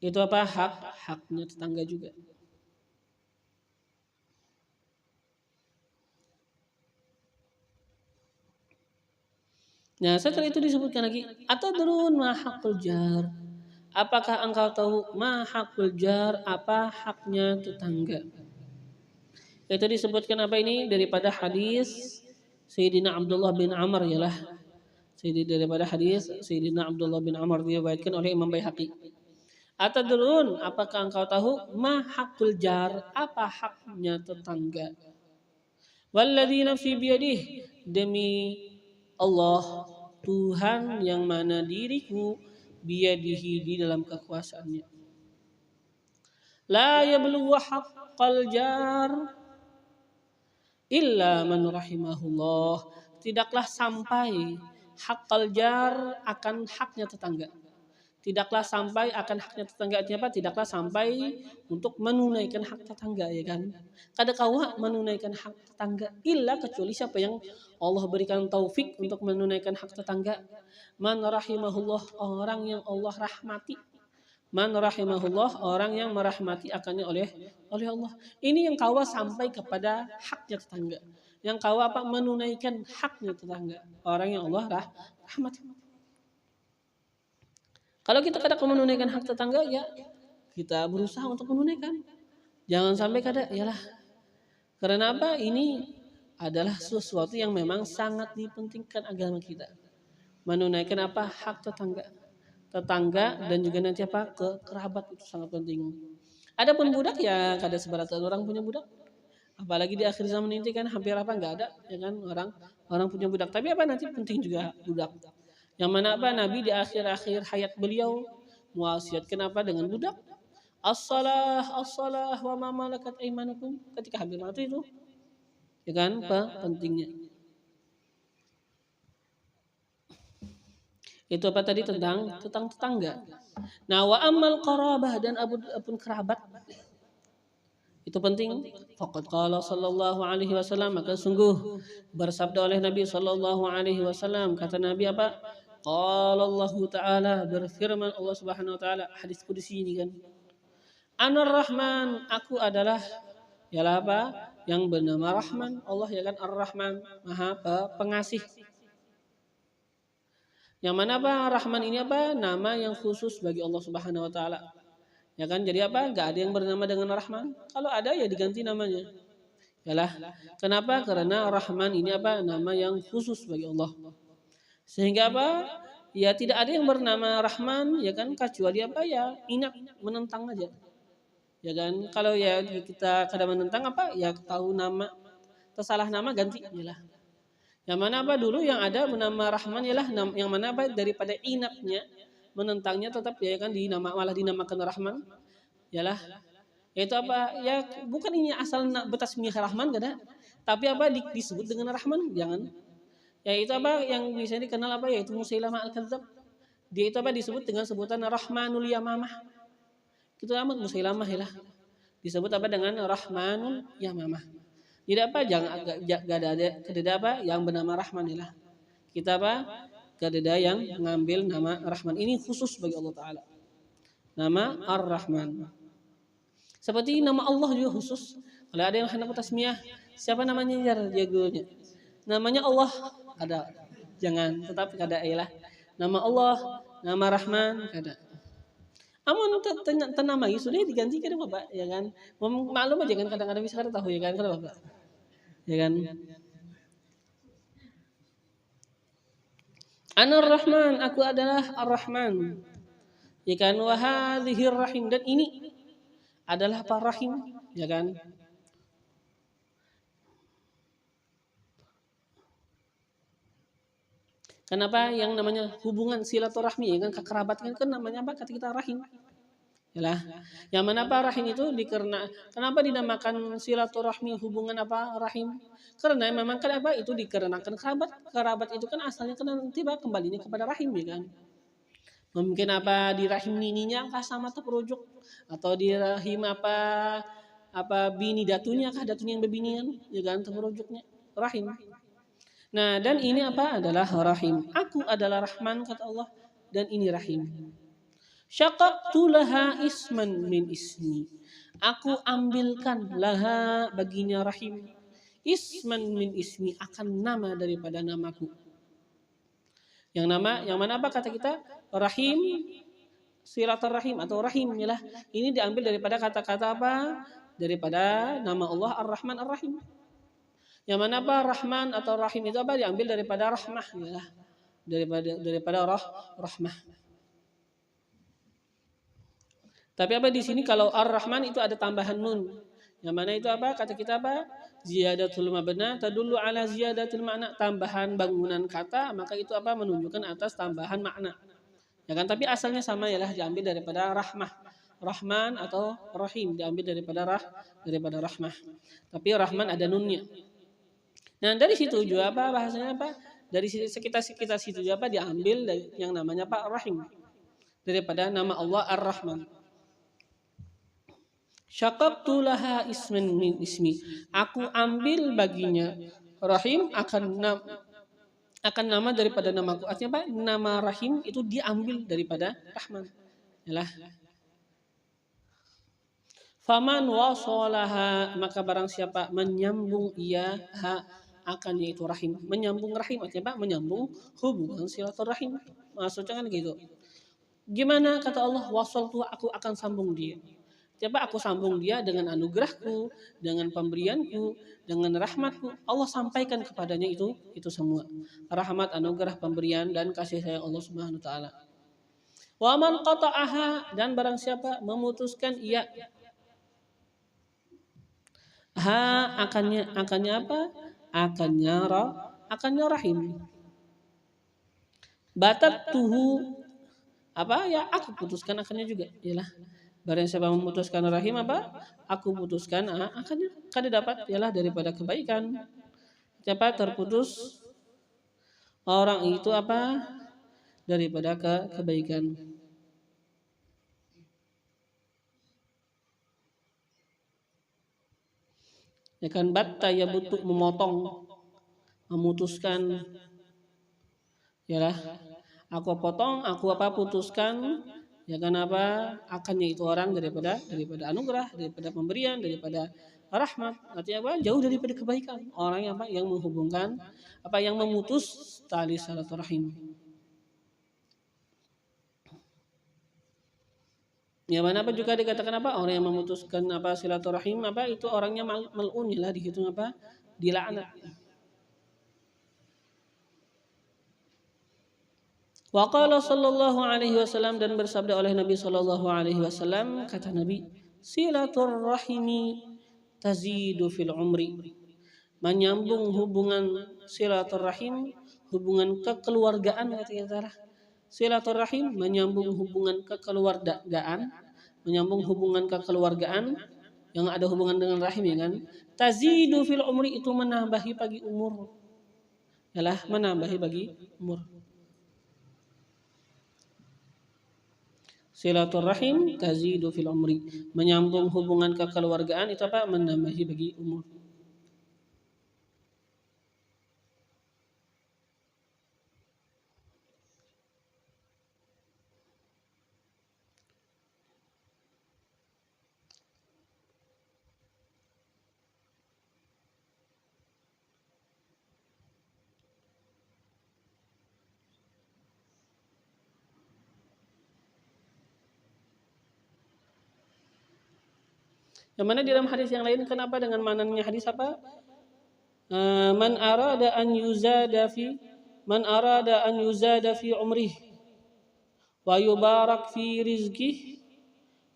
Itu apa? Haknya tetangga juga. Nah, setelah itu disebutkan lagi, atadrun ma haqqul jar. Apakah engkau tahu ma haqqul jar, apa haknya tetangga? Itu disebutkan apa ini daripada hadis Sayyidina Abdullah bin Amr yalah. Daripada hadis Sayyidina Abdullah bin Amr diriwayatkan oleh Imam Baihaqi. Atadrun, apakah engkau tahu ma haqqul jar, apa haknya tetangga? Walladzi nafsi biyadih, demi Allah Tuhan yang mana diriku biyadihi di dalam kekuasaannya. La yablughu haqqal jar illa man rahimahullah. Tidaklah sampai haqqal jar akan haknya tetangga. Tidaklah sampai akan haknya tetangga apa? Tidaklah sampai untuk menunaikan hak tetangga ya kan. Kada kawa menunaikan hak tetangga illa kecuali siapa yang Allah berikan taufik untuk menunaikan hak tetangga. Man rahimahullah, orang yang Allah rahmati. Man rahimahullah, orang yang merahmati akannya oleh Allah. Ini yang kawa sampai kepada haknya tetangga. Yang kawa apa? Menunaikan haknya tetangga. Orang yang Allah rahmati. Kalau kita kadang menunaikan hak tetangga ya kita berusaha untuk menunaikan. Jangan sampai kada yalah. Karena apa? Ini adalah sesuatu yang memang sangat dipentingkan agama kita. Menunaikan apa? Hak tetangga. Tetangga dan juga nanti apa? Kerabat itu sangat penting. Adapun budak ya kada sebarata orang punya budak. Apalagi di akhir zaman ini kan hampir apa enggak ada ya kan orang punya budak. Tapi apa nanti penting juga budak. Yang mana apa Nabi di akhir-akhir hayat beliau mewasiatkan apa dengan budak? As-salah wa ma malakat aimanukum, ketika hampir mati itu. Ya kan pentingnya. Itu apa tadi tentang tetangga. Nah, wa ammal qarabah dan apun kerabat. Itu penting. Faqad qala sallallahu alaihi wasallam, maka sungguh bersabda oleh Nabi sallallahu alaihi wasallam, kata Nabi apa? Qala Allah Ta'ala, berfirman Allah Subhanahu wa taala, hadis qudsi ini kan. Anar Rahman, aku adalah ialah apa? Yang bernama Rahman. Allah ya kan Ar-Rahman, Maha Pengasih. Yang mana apa? Rahman ini apa? Nama yang khusus bagi Allah Subhanahu wa taala. Ya kan? Jadi apa? Enggak ada yang bernama dengan Rahman. Kalau ada ya diganti namanya. Yalah. Kenapa? Karena Rahman ini apa? Nama yang khusus bagi Allah. Sehingga apa? Ya tidak ada yang bernama Rahman ya kan kecuali apa ya ingat menentang aja. Ya kan? Kalau ya kita kadang menentang apa? Ya tahu nama tersalah nama ganti yalah. Yang mana apa dulu yang ada bernama Rahman yalah yang mana apa daripada inatnya menentangnya tetap ya kan malah dinamakan Rahman. Yalah. Yaitu apa? Ya bukan ini asal bertasmiyah Rahman kada. Tapi apa disebut dengan Rahman jangan. Ya itu apa yang bisa dikenal apa yaitu Musailamah Al-Kadzdzab. Dia itu apa disebut dengan sebutan Rahmanul Yamamah. Itu amat Musailamah ya lah. Disebut apa dengan Rahmanul Yamamah. Tidak apa tidak ada apa yang bernama Rahman ya lah. Kita apa? Tidak ada yang mengambil nama Rahman. Ini khusus bagi Allah Taala. Nama Ar-Rahman. Seperti nama Allah juga khusus. Kalau ada yang hendak tasmiyah, siapa namanya jagonya? Namanya Allah ada, jangan tetap kada ialah nama Allah, nama Rahman kada. Amun tenamai sudah diganti kada Bapak ya kan. Maklum aja kan kadang-kadang bisa kada tahu ya kan kada Bapak. Ya kan. Anar Rahman, aku adalah Ar-Rahman. Ya kan wa hadhir rahim, dan ini adalah apa rahim ya kan. Kenapa yang namanya hubungan silaturahmi ya kan kekerabat kan namanya apa kata kita rahim. Yalah. Yang mana apa rahim itu kenapa dinamakan silaturahmi hubungan apa rahim? Karena memang kan apa itu dikarenakan kerabat itu kan asalnya kan tiba kembalinya kepada rahim ya kan. Mungkin apa di rahim nininya kah sama terperujuk atau di rahim apa bini datunya kah datunya yang berbinian ya kan terperujuknya rahim. Nah, dan ini apa adalah rahim. Aku adalah Rahman kata Allah dan ini rahim. Syaqaqtu laha isman min ismi. Aku ambilkan laha baginya rahim. Isman min ismi akan nama daripada namaku. Yang mana apa kata kita? Rahim, silaturahim atau rahim yalah. Ini diambil daripada kata-kata apa? Daripada nama Allah Ar-Rahman Ar-Rahim. Yang mana apa Rahman atau Rahim itu apa diambil daripada rahmah yalah. Daripada rahmah. Tapi apa di sini kalau Ar-Rahman itu ada tambahan nun. Yang mana itu apa? Kata kita apa? Ziyadatul mabna tadullu ala ziyadatul makna, tambahan bangunan kata, maka itu apa? Menunjukkan atas tambahan makna. Ya kan? Tapi asalnya sama yalah diambil daripada rahmah. Rahman atau Rahim diambil daripada rahmah. Tapi Rahman ada nunnya. Nah, dari situ juga apa bahasanya apa? Dari sekitar situ juga apa diambil dari yang namanya Pak Rahim. Daripada nama Allah Ar-Rahman. Syaqaqtu laha isman min ismi. Aku ambil baginya Rahim akan nama daripada namaku. Artinya apa? Nama Rahim itu diambil daripada Rahman. Yalah. Faman wasolaha, maka barang siapa menyambung ia akan yaitu rahim. Menyambung rahim artinya apa? Menyambung hubungan silaturahim. Maksudnya kan gitu. Gimana kata Allah? Wasaltu, aku akan sambung dia. Coba aku sambung dia dengan anugerahku, dengan pemberianku, dengan rahmatku. Allah sampaikan kepadanya itu semua. Rahmat, anugerah, pemberian dan kasih sayang Allah Subhanahu wa taala. Wa man qata'aha, dan barang siapa memutuskan ia akannya apa? Akannya rahim. Batat tuhu apa ya? Aku putuskan akannya juga. Ialah barang siapa memutuskan rahim apa? Aku putuskan akannya. Kada dapat ialah daripada kebaikan. Siapa terputus orang itu apa? Daripada kebaikan. Ya kan batta ya butuh memotong, memutuskan. Yalah, aku potong, aku apa putuskan, ya kan apa akannya itu orang daripada anugerah, daripada pemberian, daripada rahmat. Artinya apa? Jauh daripada kebaikan. Orang yang apa yang menghubungkan, apa yang memutus tali silaturahim. Ya mana apa juga dikatakan apa orang yang memutuskan apa silaturahim apa itu orangnya mal'un lah dihitung apa dilaknat. Wa qala sallallahu alaihi wasallam, dan bersabda oleh Nabi sallallahu alaihi wasallam, kata Nabi, silaturahimi tazidu fil umri. Menyambung hubungan silaturahim, hubungan kekeluargaan katanya. Silaturahim menyambung hubungan kekeluargaan, yang ada hubungan dengan rahim ya kan. Tazidu fil umri itu menambahi bagi umur. Yalah, menambahi bagi umur. Silaturahim tazidu fil umri, menyambung hubungan kekeluargaan itu apa? Menambahi bagi umur. Yang mana di dalam hadis yang lain, kenapa dengan mananya hadis apa? Man arada an yuzada fi umrih wa yubarak fi rizqih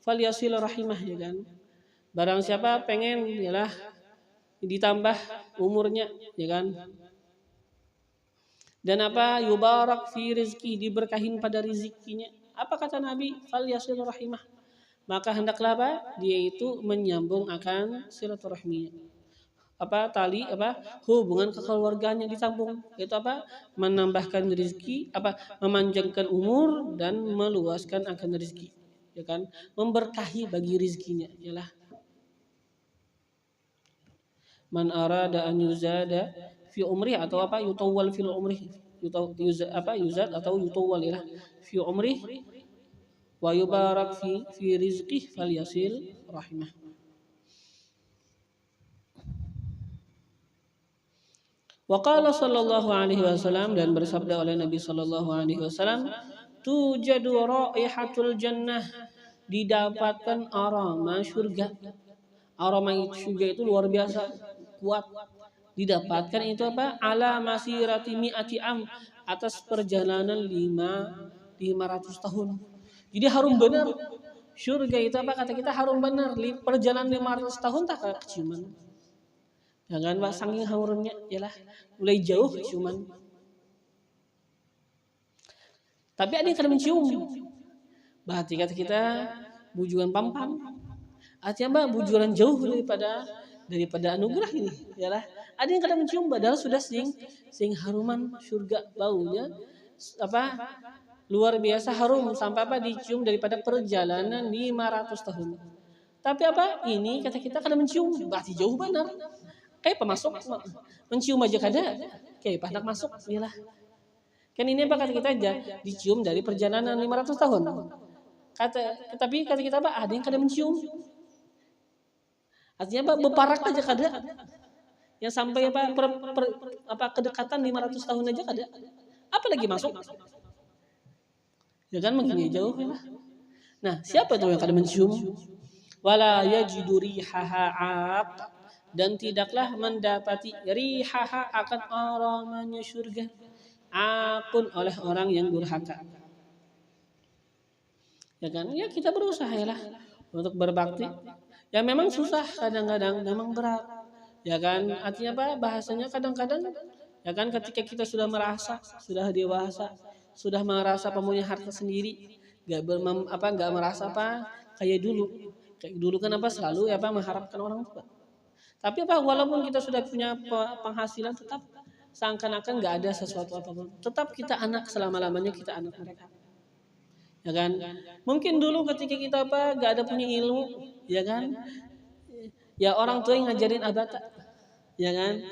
falyasil rahimah ya kan. Barang siapa pengen ialah ditambah umurnya ya kan. Dan apa? Yubarak fi rizqih, diberkahin pada rezekinya. Apa kata Nabi? Falyasil rahimah. maka hendaklah apa? Dia itu menyambung akan silaturahmi. Tali hubungan kekeluargaan yang disambung, itu menambahkan rezeki, memanjangkan umur dan meluaskan akan rezeki, ya kan, memberkahi bagi rezekinya, ialah man arada an yuzada fi umri atau yutawwal fil umri, yuzad atau yutawwal ya fi umri wa yubarak fi rizqih falyasil rahimah. Wa qala sallallahu alaihi wasallam, dan bersabda oleh Nabi sallallahu alaihi wasallam, tujadu raihatul jannah, didapatkan aroma surga. Aroma surga itu luar biasa kuat. Didapatkan itu ala masirati mi'ati am, atas perjalanan 500 tahun. Jadi harum benar. Surga itu kata kita harum benar. Perjalanan 500 tahun tak keciuman. Jangan saking harumnya, yalah mulai jauh keciuman. Tapi ada yang kadang mencium. Berarti kata kita bujuran pampang. Artinya bujuran jauh daripada anugerah ini, yalah. Ada yang kadang mencium padahal sudah sing haruman surga, baunya luar biasa harum sampai dicium daripada perjalanan 500 tahun. Tapi ini kata kita kadang mencium, berarti jauh benar. Kayak pemasuk mencium aja kada, kayak hendak masuk, yalah. Kan ini kata kita aja dicium dari perjalanan 500 tahun. Tapi kata kita ada yang kadang mencium. Artinya beparak aja kada. Yang sampai kedekatan 500 tahun aja kada. Apalagi masuk. Ya kan makin jauh ya. Nah, siapa itu yang kada mencium? Wala yajidu rihaha, dan tidaklah mendapati rihaha akan aromanya surga akun oleh orang yang durhaka. Ya kan? Ya kita berusaha lah untuk berbakti. Ya memang susah kadang-kadang, memang berat. Ya kan? Artinya bahasanya kadang-kadang ya kan ketika kita sudah merasa, sudah dewasa, sudah merasa punya harta sendiri, enggak merasa kayak dulu. Kayak dulu kan selalu mengharapkan orang tua. Tapi walaupun kita sudah punya penghasilan, tetap seakan-akan enggak ada sesuatu apapun. Tetap kita anak, selama-lamanya kita anak mereka. Ya kan? Mungkin dulu ketika kita enggak ada punya ilmu, ya kan? Ya orang tua yang ngajarin abata. Ya kan?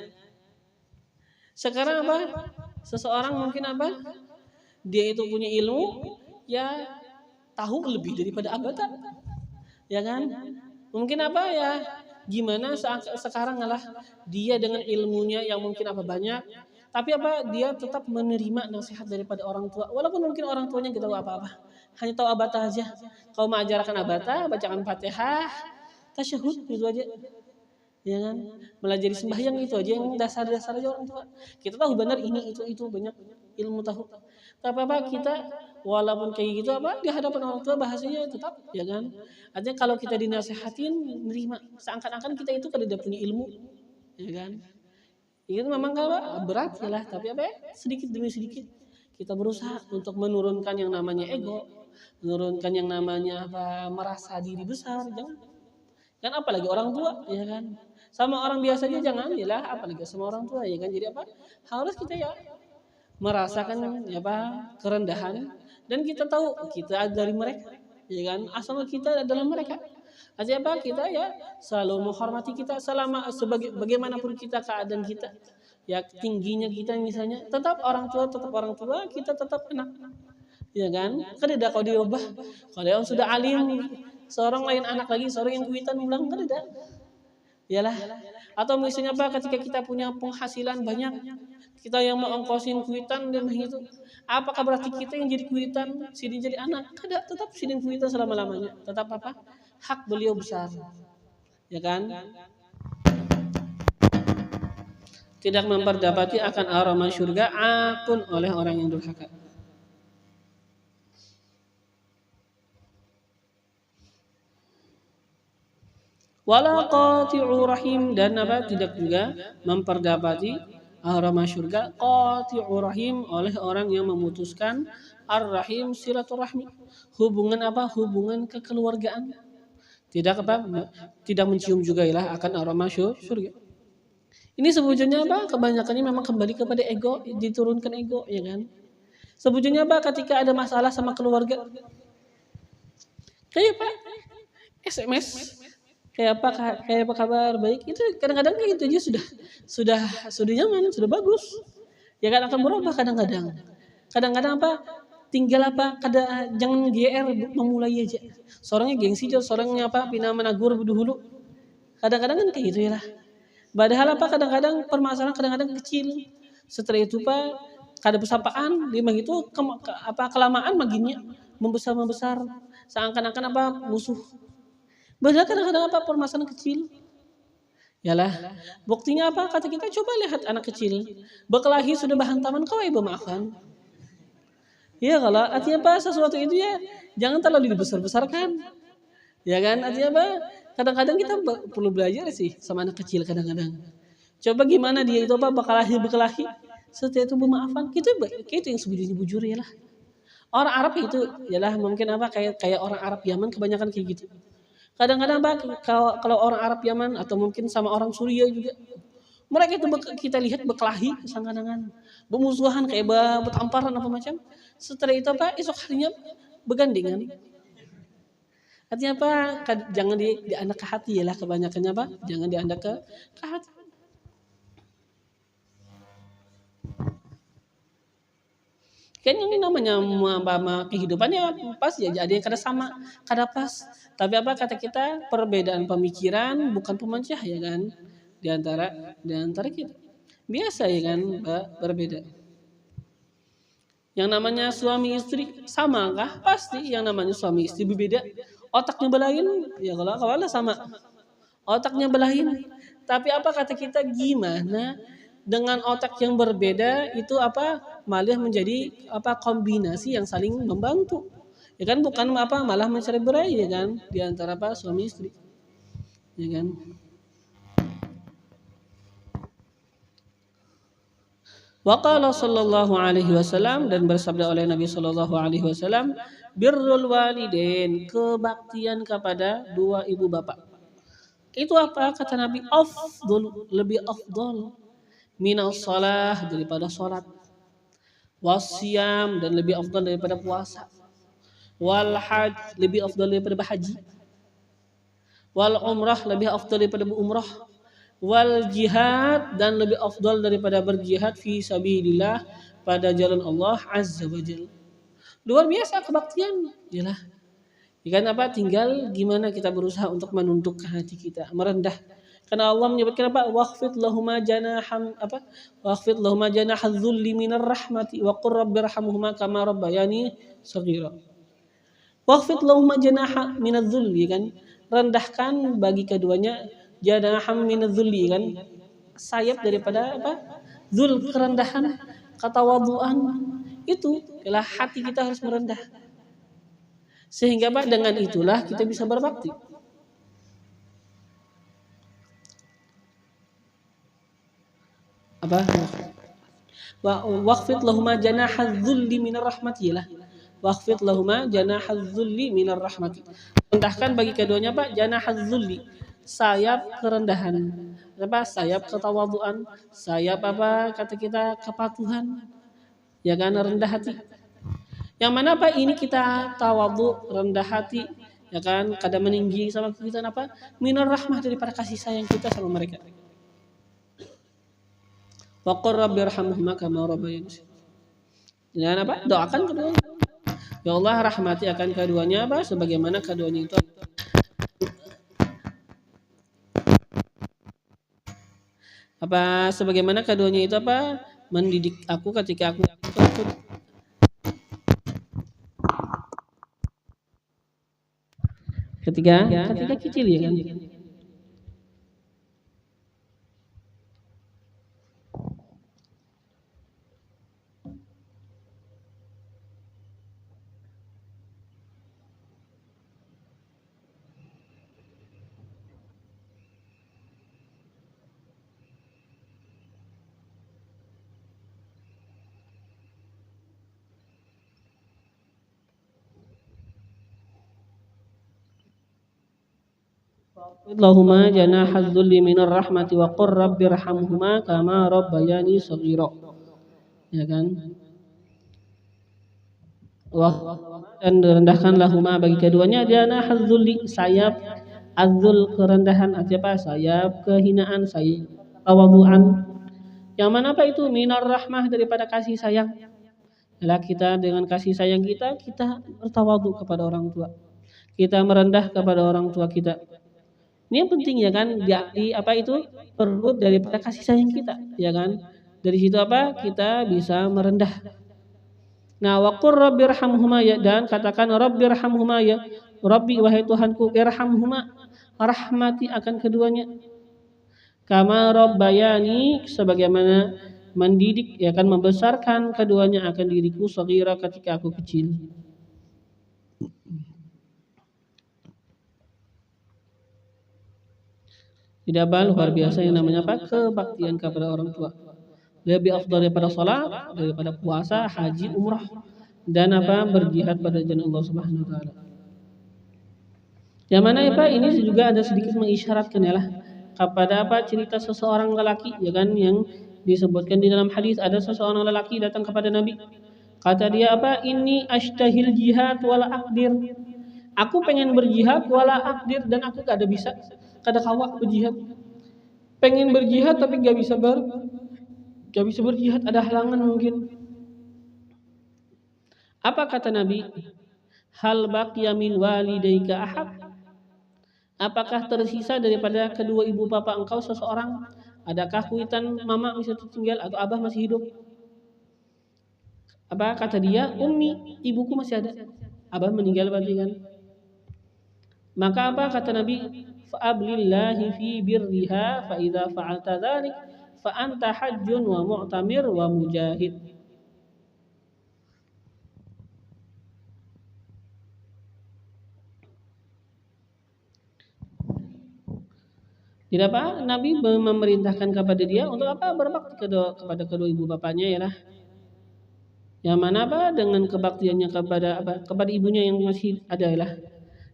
Sekarang seseorang mungkin dia itu punya ilmu, ya tahu lebih daripada abata. Ya kan? Mungkin ya gimana sekarang dia dengan ilmunya yang mungkin banyak, tapi dia tetap menerima nasihat daripada orang tua, walaupun mungkin orang tuanya enggak tahu apa-apa, hanya tahu abata aja. Kau mengajarkan abata, bacakan Fatihah, tasyahud itu aja. Ya kan? Melajari sembahyang itu aja yang dasar-dasar aja orang tua. Kita tahu benar ini itu banyak ilmu tahu. Tapi kita walaupun kayak gitu di hadapan orang tua bahasanya tetap, ya kan? Artinya kalau kita dinasihatin nerima, seakan-akan kita itu kada punya ilmu, ya kan? Itu memang berat ya lah, tapi sedikit demi sedikit kita berusaha untuk menurunkan yang namanya ego, menurunkan yang namanya merasa diri besar, jangan. Kan apalagi orang tua, ya kan? Sama orang biasanya jangan, ya lah, apalagi sama orang tua, ya kan? Jadi harus kita merasakan kerendahan, dan kita tahu kita dari mereka, ya kan, asal kita adalah mereka. Artinya kita selalu menghormati kita selama bagaimanapun kita keadaan kita, ya tingginya kita misalnya, tetap orang tua, kita tetap anak, ya kan. Kada kau diubah. Kalau yang sudah alim, seorang lain anak lagi, seorang yang kuitan ulang, kada. Yalah. Atau misalnya ketika kita punya penghasilan banyak, kita yang mau ongkosin kuitan dan begitu, apakah berarti kita yang jadi kuitan, sidin jadi anak? Kada, tetap sidin kuitan selama-lamanya. Tetap hak beliau besar. Ya kan? Tidak memperdapati akan aroma surga akun oleh orang yang durhaka. Wala qati'u rahim, dan tidak juga memperdapati aroma surga qati'u rahim oleh orang yang memutuskan ar-rahim silaturahmi, hubungan hubungan kekeluargaan. tidak mencium juga ya akan aroma surga. Ini sebetulnya apa? Kebanyakannya memang kembali kepada ego, diturunkan ego, ya kan? Sebetulnya apa? Ketika ada masalah sama keluarga, kayak Pak SMS, kayak apa kabar baik, itu kadang-kadang kayak gitu aja sudah nyaman, sudah bagus. Ya kan akan berubah kadang-kadang. Kadang-kadang apa? Tinggal apa? Jangan GR memulai aja. Seorangnya gengsi, seorangnya apa? Pina menagur dulu. Kadang-kadang kan kayak gitu ya lah. Padahal apa kadang-kadang permasalahan kadang-kadang kecil. Setelah itu Pak, kada persapaan, memang itu kelamaan makinnya membesar. Seakan-akan apa musuh. Padahal kadang-kadang apa permasalahan kecil. Yalah, buktinya apa? Kata kita coba lihat anak kecil, berkelahi sudah berhantaman kau ibu maafkan. Iya kalau artinya apa sesuatu itu ya jangan terlalu dibesar-besarkan. Ya kan artinya apa? Kadang-kadang kita perlu belajar sih sama anak kecil kadang-kadang. Coba gimana dia itu apa berkelahi. Setelah itu memaafkan. Itu yang sebujurnya bujur ya lah. Orang Arab itu yalah mungkin apa kayak orang Arab Yaman kebanyakan kayak gitu. Kadang-kadang apa kalau orang Arab Yaman atau mungkin sama orang Suriah juga mereka itu kita lihat berkelahi sangkanangan, bermusuhan kayak bertamparan apa macam. Setelah itu apa esok harinya bergandengan. Artinya apa? Jangan diandak ke hati ya lah kebanyakannya apa? Jangan diandak ke hati. Kan yang namanya kehidupannya pas ya ada yang kada sama, kada pas. Tapi apa kata kita perbedaan pemikiran bukan pemecah ya kan di antara kita. Biasa ya kan berbeda. Yang namanya suami istri sama kah? Pasti yang namanya suami istri berbeda. Otaknya belain, ya kalau sama. Otaknya belain. Tapi apa kata kita gimana dengan otak yang berbeda itu apa malah menjadi apa kombinasi yang saling membantu. Ya kan bukan apa malah mencerai-berai ya kan di antara apa suami istri. Ya kan? Waqala sallallahu alaihi wasallam dan bersabda oleh Nabi sallallahu alaihi wasallam birrul walidain kebaktian kepada dua ibu bapak. Itu apa kata Nabi lebih afdal minas salah daripada salat. Wasyam dan lebih afdal daripada puasa. Wal hajj lebih afdal daripada berhaji. Wal umrah lebih afdal daripada berumrah. Wal jihad dan lebih afdal daripada berjihad fi sabilillah pada jalan Allah azza wajalla. Luar biasa kebaktian. Yalah. Ikan apa tinggal gimana kita berusaha untuk menundukkan hati kita, merendah. Karena Allah menyebutkan apa? Waqfid lahuma janaham apa? Waqfid lahuma janahadz dzulli minar rahmati wa qur rabbirhamhuma kama rabbayani shaghira. Waqfid lahuma janaha minadz dzulli kan? Rendahkan bagi keduanya janaham minadz dzulli kan? Sayap daripada apa? Dzul kerendahan, ketawaduan. Itu adalah hati kita harus merendah. Sehingga Pak dengan itulah kita bisa berbakti. Apa? Waqfid lahuma janahadz dzulli minar rahmati lah. Waqfid lahuma janahadz dzulli minar rahmati. Rendahkan bagi keduanya Pak janahadz dzulli, sayap kerendahan. Apa? Sayap ketawaduan, sayap apa kata kita kepatuhan. Ya kan rendah hati. Yang mana Pak ini kita tawadhu rendah hati ya kan kada meninggi sama kita apa minar rahmah daripada kasih sayang kita sama mereka. Wa qur rabbirhamhuma kama rabbayani. Dan apa doakan keduanya. Ya Allah rahmati akan keduanya apa sebagaimana keduanya itu apa sebagaimana keduanya itu apa mendidik aku ketika aku ketika kecil ya kan. Allahumma janahaz dzulli minar rahmati wa qur rabbirhamhuma kama rabbayani shaghira. Ya kan? Dan rendahkanlah huma bagi keduanya janahaz dzulli, sayap azzul kerendahan, artinya apa? Sayap kehinaan, sayap tawadhu'an. Yang mana apa itu? Minar rahmah, daripada kasih sayang. Ialah kita dengan kasih sayang kita bertawadhu kepada orang tua. Kita merendah kepada orang tua kita. Ini yang penting ya kan, di apa itu perlu daripada kasih sayang kita, ya kan? Dari situ apa? Kita bisa merendah. Nah, waqur rabbirhamhuma, ya, dan katakan rabbirhamhuma, ya Rabbi wahai Tuhanku, irhamhuma, rahmati akan keduanya. Kama rabbayani, sebagaimana mendidik, ya kan, membesarkan keduanya akan diriku shaghira, ketika aku kecil. Tidak apa, luar biasa yang namanya apa? Kebaktian kepada orang tua. Lebih afdal daripada salat, daripada puasa, haji, umrah, dan apa? Berjihad pada jalan Allah Subhanahu wa taala. Yang mana apa? Ini juga ada sedikit mengisyaratkan ya lah kepada apa? Cerita seseorang lelaki, ya kan, yang disebutkan di dalam hadis. Ada seseorang lelaki datang kepada Nabi. Kata dia apa? Ini ashtahil jihad wala aqdir. Aku pengen berjihad wala aqdir, dan aku gak ada bisa. Kada kawak berjihad. Pengen berjihad tapi gak bisa berjihad, ada halangan mungkin. Apa kata Nabi? Hal baqiya min walidayka ahad? Apakah tersisa daripada kedua ibu bapa engkau seseorang? Adakah kuitan mama bisa tertinggal atau abah masih hidup? Apa kata dia? Ummi, ibuku masih ada. Abah meninggal berarti kan? Maka apa kata Nabi? Fa'ablillahi fi birriha fa idza fa'alta dzalik fa anta hajjun wa mu'tamir wa mujahid. Tidak apa? Nabi memerintahkan kepada dia untuk apa? Berbakti kepada kedua ibu bapaknya, ya lah. Yang mana apa? Dengan kebaktiannya kepada apa? Kepada ibunya yang masih ada, ya lah.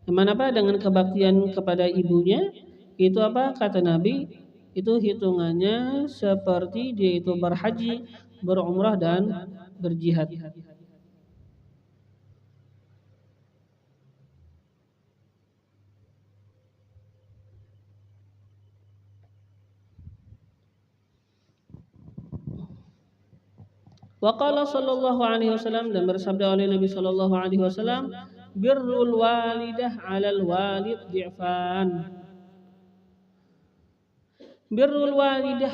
Yang mana apa? Dengan kebaktian kepada ibunya itu apa? Kata Nabi, itu hitungannya seperti dia itu berhaji, berumrah, dan berjihad. Wa qala sallallahu alaihi wasallam, dan bersabda oleh Nabi sallallahu alaihi wasallam, birrul walidah 'alal walid di'fan. Birrul walidah,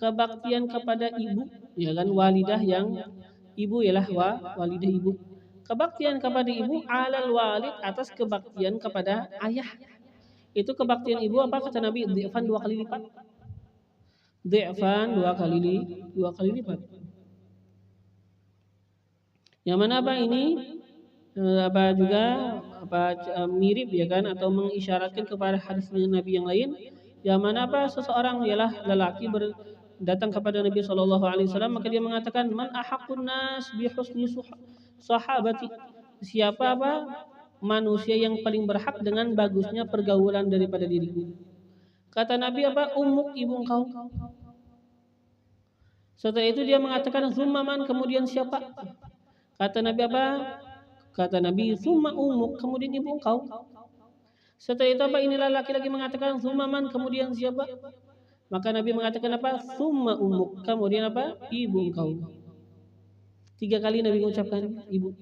kebaktian kepada ibu, ya kan, walidah yang ibu, ialah walidah ibu. Kebaktian kepada ibu 'alal walid, atas kebaktian kepada ayah. Itu kebaktian ibu apa kata Nabi? Di'fan, 2 kali lipat. Di'fan 2 kali lipat. Yang mana apa ini apa juga apa mirip, ya kan, atau mengisyaratkan kepada hadis Nabi yang lain, yang mana apa seseorang ialah lelaki datang kepada Nabi sallallahu alaihi wasallam, maka dia mengatakan, man ahaqqun nas bi husni sahabati, siapa apa manusia yang paling berhak dengan bagusnya pergaulan daripada diriku. Kata Nabi apa? Ummuk, ibu engkau. Setelah itu dia mengatakan, summa man, kemudian siapa? Kata Nabi apa? Kata Nabi, summa ummuk, kemudian ibu engkau. Setelah itu apa? Inilah laki-laki mengatakan, summa man, kemudian siapa? Maka Nabi mengatakan apa? Summa ummuk, kemudian apa? Ibu engkau. 3 kali Nabi mengucapkan ibu.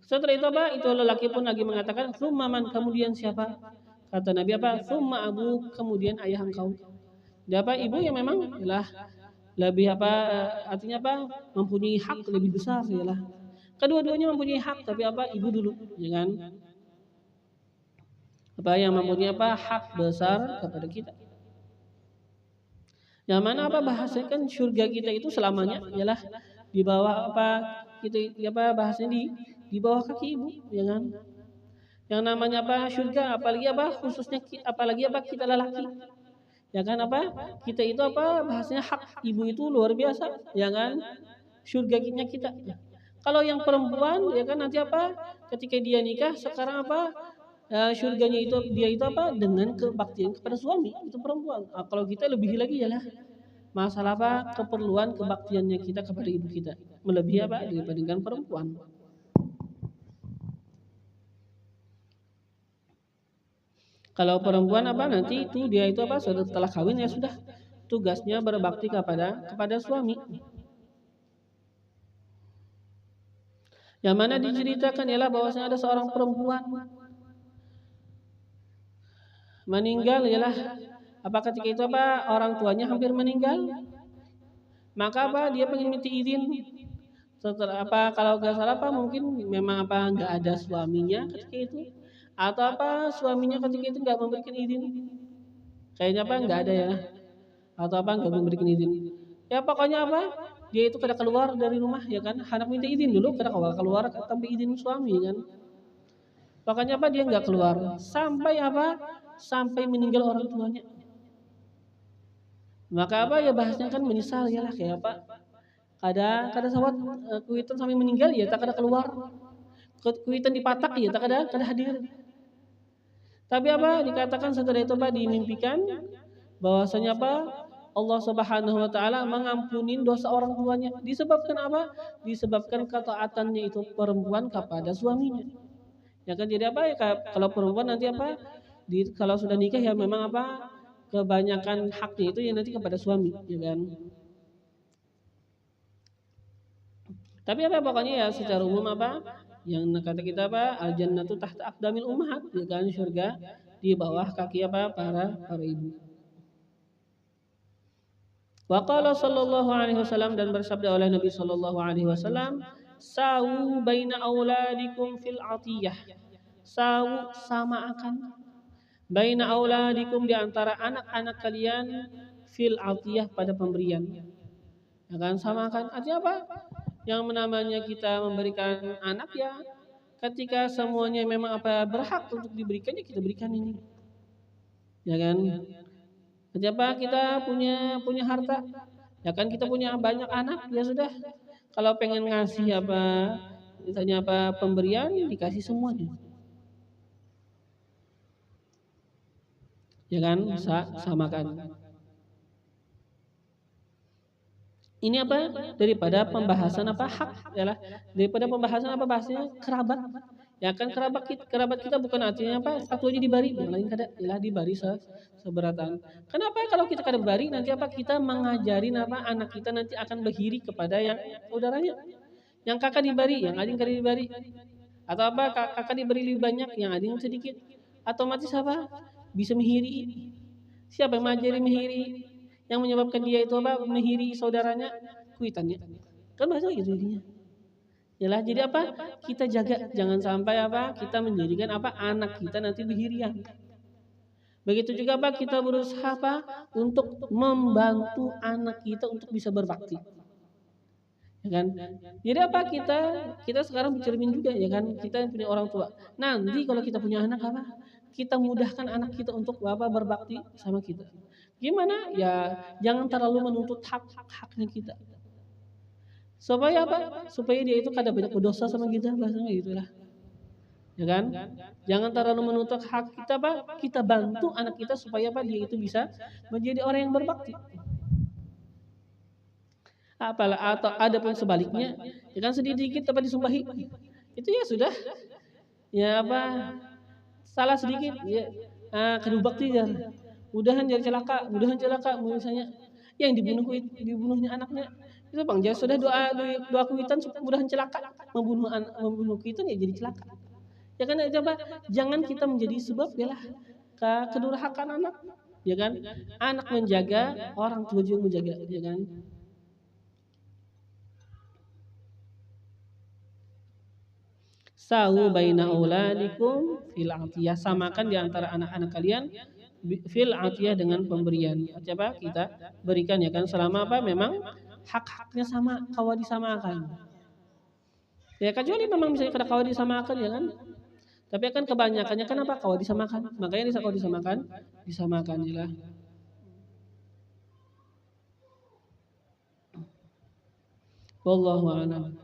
Setelah itu apa? Itu lelaki pun lagi mengatakan, summa man, kemudian siapa? Kata Nabi apa? Summa abu, kemudian ayah engkau. Dia apa? Ibu yang memang ialah lebih apa? Artinya apa? Mempunyai hak lebih besar, ialah. Kedua-duanya mempunyai hak, tapi apa? Ibu dulu, ya kan? Apa yang mempunyai apa? Hak besar kepada kita. Yang mana apa? Bahasanya kan surga kita itu selamanya ialah di bawah apa? Kita apa bahasanya di bawah kaki ibu, ya kan? Yang namanya apa? Surga, apalagi apa? Khususnya apalagi apa? Kita lelaki. Ya kan apa? Kita itu apa? Bahasanya hak ibu itu luar biasa, ya kan? Surga kita. Kalau yang perempuan, ya kan, nanti apa? Ketika dia nikah, sekarang apa? surganya itu dia itu apa? Dengan kebaktian kepada suami, itu perempuan. Kalau kita lebih lagi ialah masalah apa? Keperluan kebaktiannya kita kepada ibu kita melebihi apa? Dibandingkan perempuan. Kalau perempuan apa nanti itu dia itu apa? Setelah kawin ya sudah tugasnya berbakti kepada suami. Yang mana diceritakan ialah bahwasanya ada seorang perempuan meninggal ialah apa ketika itu apa orang tuanya hampir meninggal, maka apa dia pengen minta izin setelah apa kalau nggak salah apa mungkin memang apa nggak ada suaminya ketika itu atau apa suaminya ketika itu nggak memberikan izin, kayaknya apa nggak ada ya atau apa nggak memberikan izin ya pokoknya apa dia itu kada keluar dari rumah ya kan hendak minta izin dulu kada keluar tanpa izin suami kan. Makanya apa dia nggak keluar sampai apa? Sampai meninggal orang tuanya. Maka apa ya bahasnya kan menyesal ya lah kayak apa? Kada sawat kuitan sampai meninggal ya tak kada keluar. Kuitan dipatak ya tak kada hadir. Tapi apa dikatakan setelah itu apa dimimpikan bahwasanya apa? Allah Subhanahu wa taala mengampuni dosa orang tuanya. Disebabkan apa? Disebabkan ketaatannya itu perempuan kepada suaminya. Ya kan jadi apa ya kalau perempuan nanti apa kalau sudah nikah ya memang apa kebanyakan haknya itu ya nanti kepada suami ya kan. Tapi apa pokoknya ya secara umum apa yang kata kita apa al jannatu tahta aqdamil ummahat ya kan surga di bawah kaki apa para ibu. Wa qala sallallahu alaihi wasallam dan bersabda oleh Nabi sallallahu alaihi wasallam sawu baina auladikum fil atiyah. Sawu sama akan baina auladikum di antara anak-anak kalian fil atiyah pada pemberian. Ya kan sama akan artinya apa? Yang namanya kita memberikan anak ya ketika semuanya memang apa berhak untuk diberikan ya kita berikan ini. Ya kan? Artinya apa? Kita punya harta. Ya kan kita punya banyak anak ya sudah. Kalau pengen ngasih apa misalnya apa pemberian dikasih semuanya. Ya kan samakan. Ini apa daripada pembahasan apa hak adalah daripada pembahasan apa bahasanya kerabat. Ya kan kerabat kita bukan artinya apa satu aja dibari, yang lain kada ialah dibari seberatan. Kenapa kalau kita kada bari nanti apa kita mengajarin apa anak kita nanti akan berhiri kepada yang saudaranya. Yang kakak dibari, yang adik kada dibari. Atau apa kakak diberi lebih banyak, yang adik sedikit. Otomatis apa? Bisa menghiri. Siapa yang mengajari menghiri? Yang menyebabkan dia itu apa? Menghiri saudaranya, kuitannya. Kan bahasa gitu intinya. Yalah, jadi apa? Kita jaga jangan sampai apa? Kita menjadikan apa? Anak kita nanti berhirian. Begitu juga apa? Kita berusaha apa? Untuk membantu anak kita untuk bisa berbakti. Ya kan? Jadi apa kita sekarang bercermin juga ya kan? Kita punya orang tua. Nanti kalau kita punya anak apa? Kita mudahkan anak kita untuk apa berbakti sama kita. Gimana? Ya jangan terlalu menuntut hak-haknya kita. Supaya apa? Supaya dia itu kada banyak berdosa sama kita, bahasanya gitulah. Ya kan? Jangan terlalu menuntut hak kita apa? Kita bantu anak kita supaya apa? Dia itu bisa menjadi orang yang berbakti. Apalah atau ada pun sebaliknya, ya kan sedikit apa disumbahi. Itu ya sudah. Ya apa? Salah sedikit ya kedua bakti ya. Mudahan jadi celaka misalnya yang dibunuhnya anaknya itu bang jadi sudah doa kuitan mudahan celaka membunuh kuitan ya jadi celaka ya kan coba jangan kita menjadi sebab yalah kedurhakaan anak ya kan anak menjaga orang tua juga menjaga ya kan. Sawu baina auladikum fil atiyah samakan di antara anak-anak kalian fil atiyah dengan pemberian. Coba kita berikan ya kan selama apa memang hak-haknya sama kawa disamakan. Ya kecuali memang misalnya kada kawa disamakan ya kan. Tapi kan kebanyakannya kan apa kawa disamakan. Makanya disamakan ya lah. Wallahu a'lam.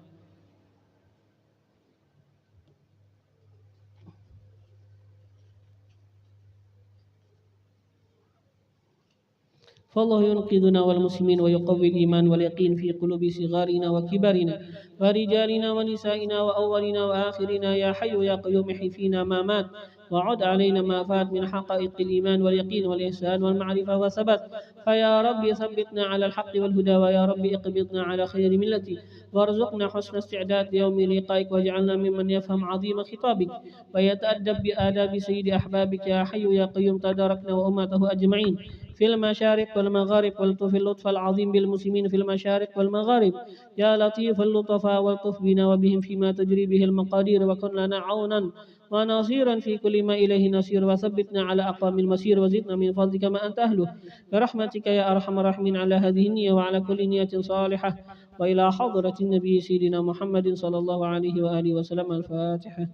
فالله ينقذنا والمسلمين ويقوي الإيمان واليقين في قلوب صغارنا وكبارنا ورجالنا ونسائنا وأولنا وآخرنا يا حي يا قيوم احي فينا ما مات وعد علينا ما فات من حقائق الإيمان واليقين والإحسان والمعرفة والثبات فيا رب ثبتنا على الحق والهدى ويا رب اقبضنا على خير ملتي وارزقنا حسن استعداد ليوم لقائك واجعلنا ممن يفهم عظيم خطابك ويتأدب بآداب سيد أحبابك يا حي يا قيوم تداركنا وأمته أجمعين في المشارق والمغارب والطف اللطف العظيم بالمسلمين في المشارق والمغارب يا لطيف اللطفاء والطف بنا وبهم فيما تجري به المقادير وكن لنا عونا ونصيرا في كل ما إليه نصير وثبتنا على أقوام المسير وزدنا من فضلك ما أنت أهله برحمتك يا أرحم الراحمين على هذه النية وعلى كل نية صالحة وإلى حضرة النبي سيدنا محمد صلى الله عليه وآله وسلم الفاتحة.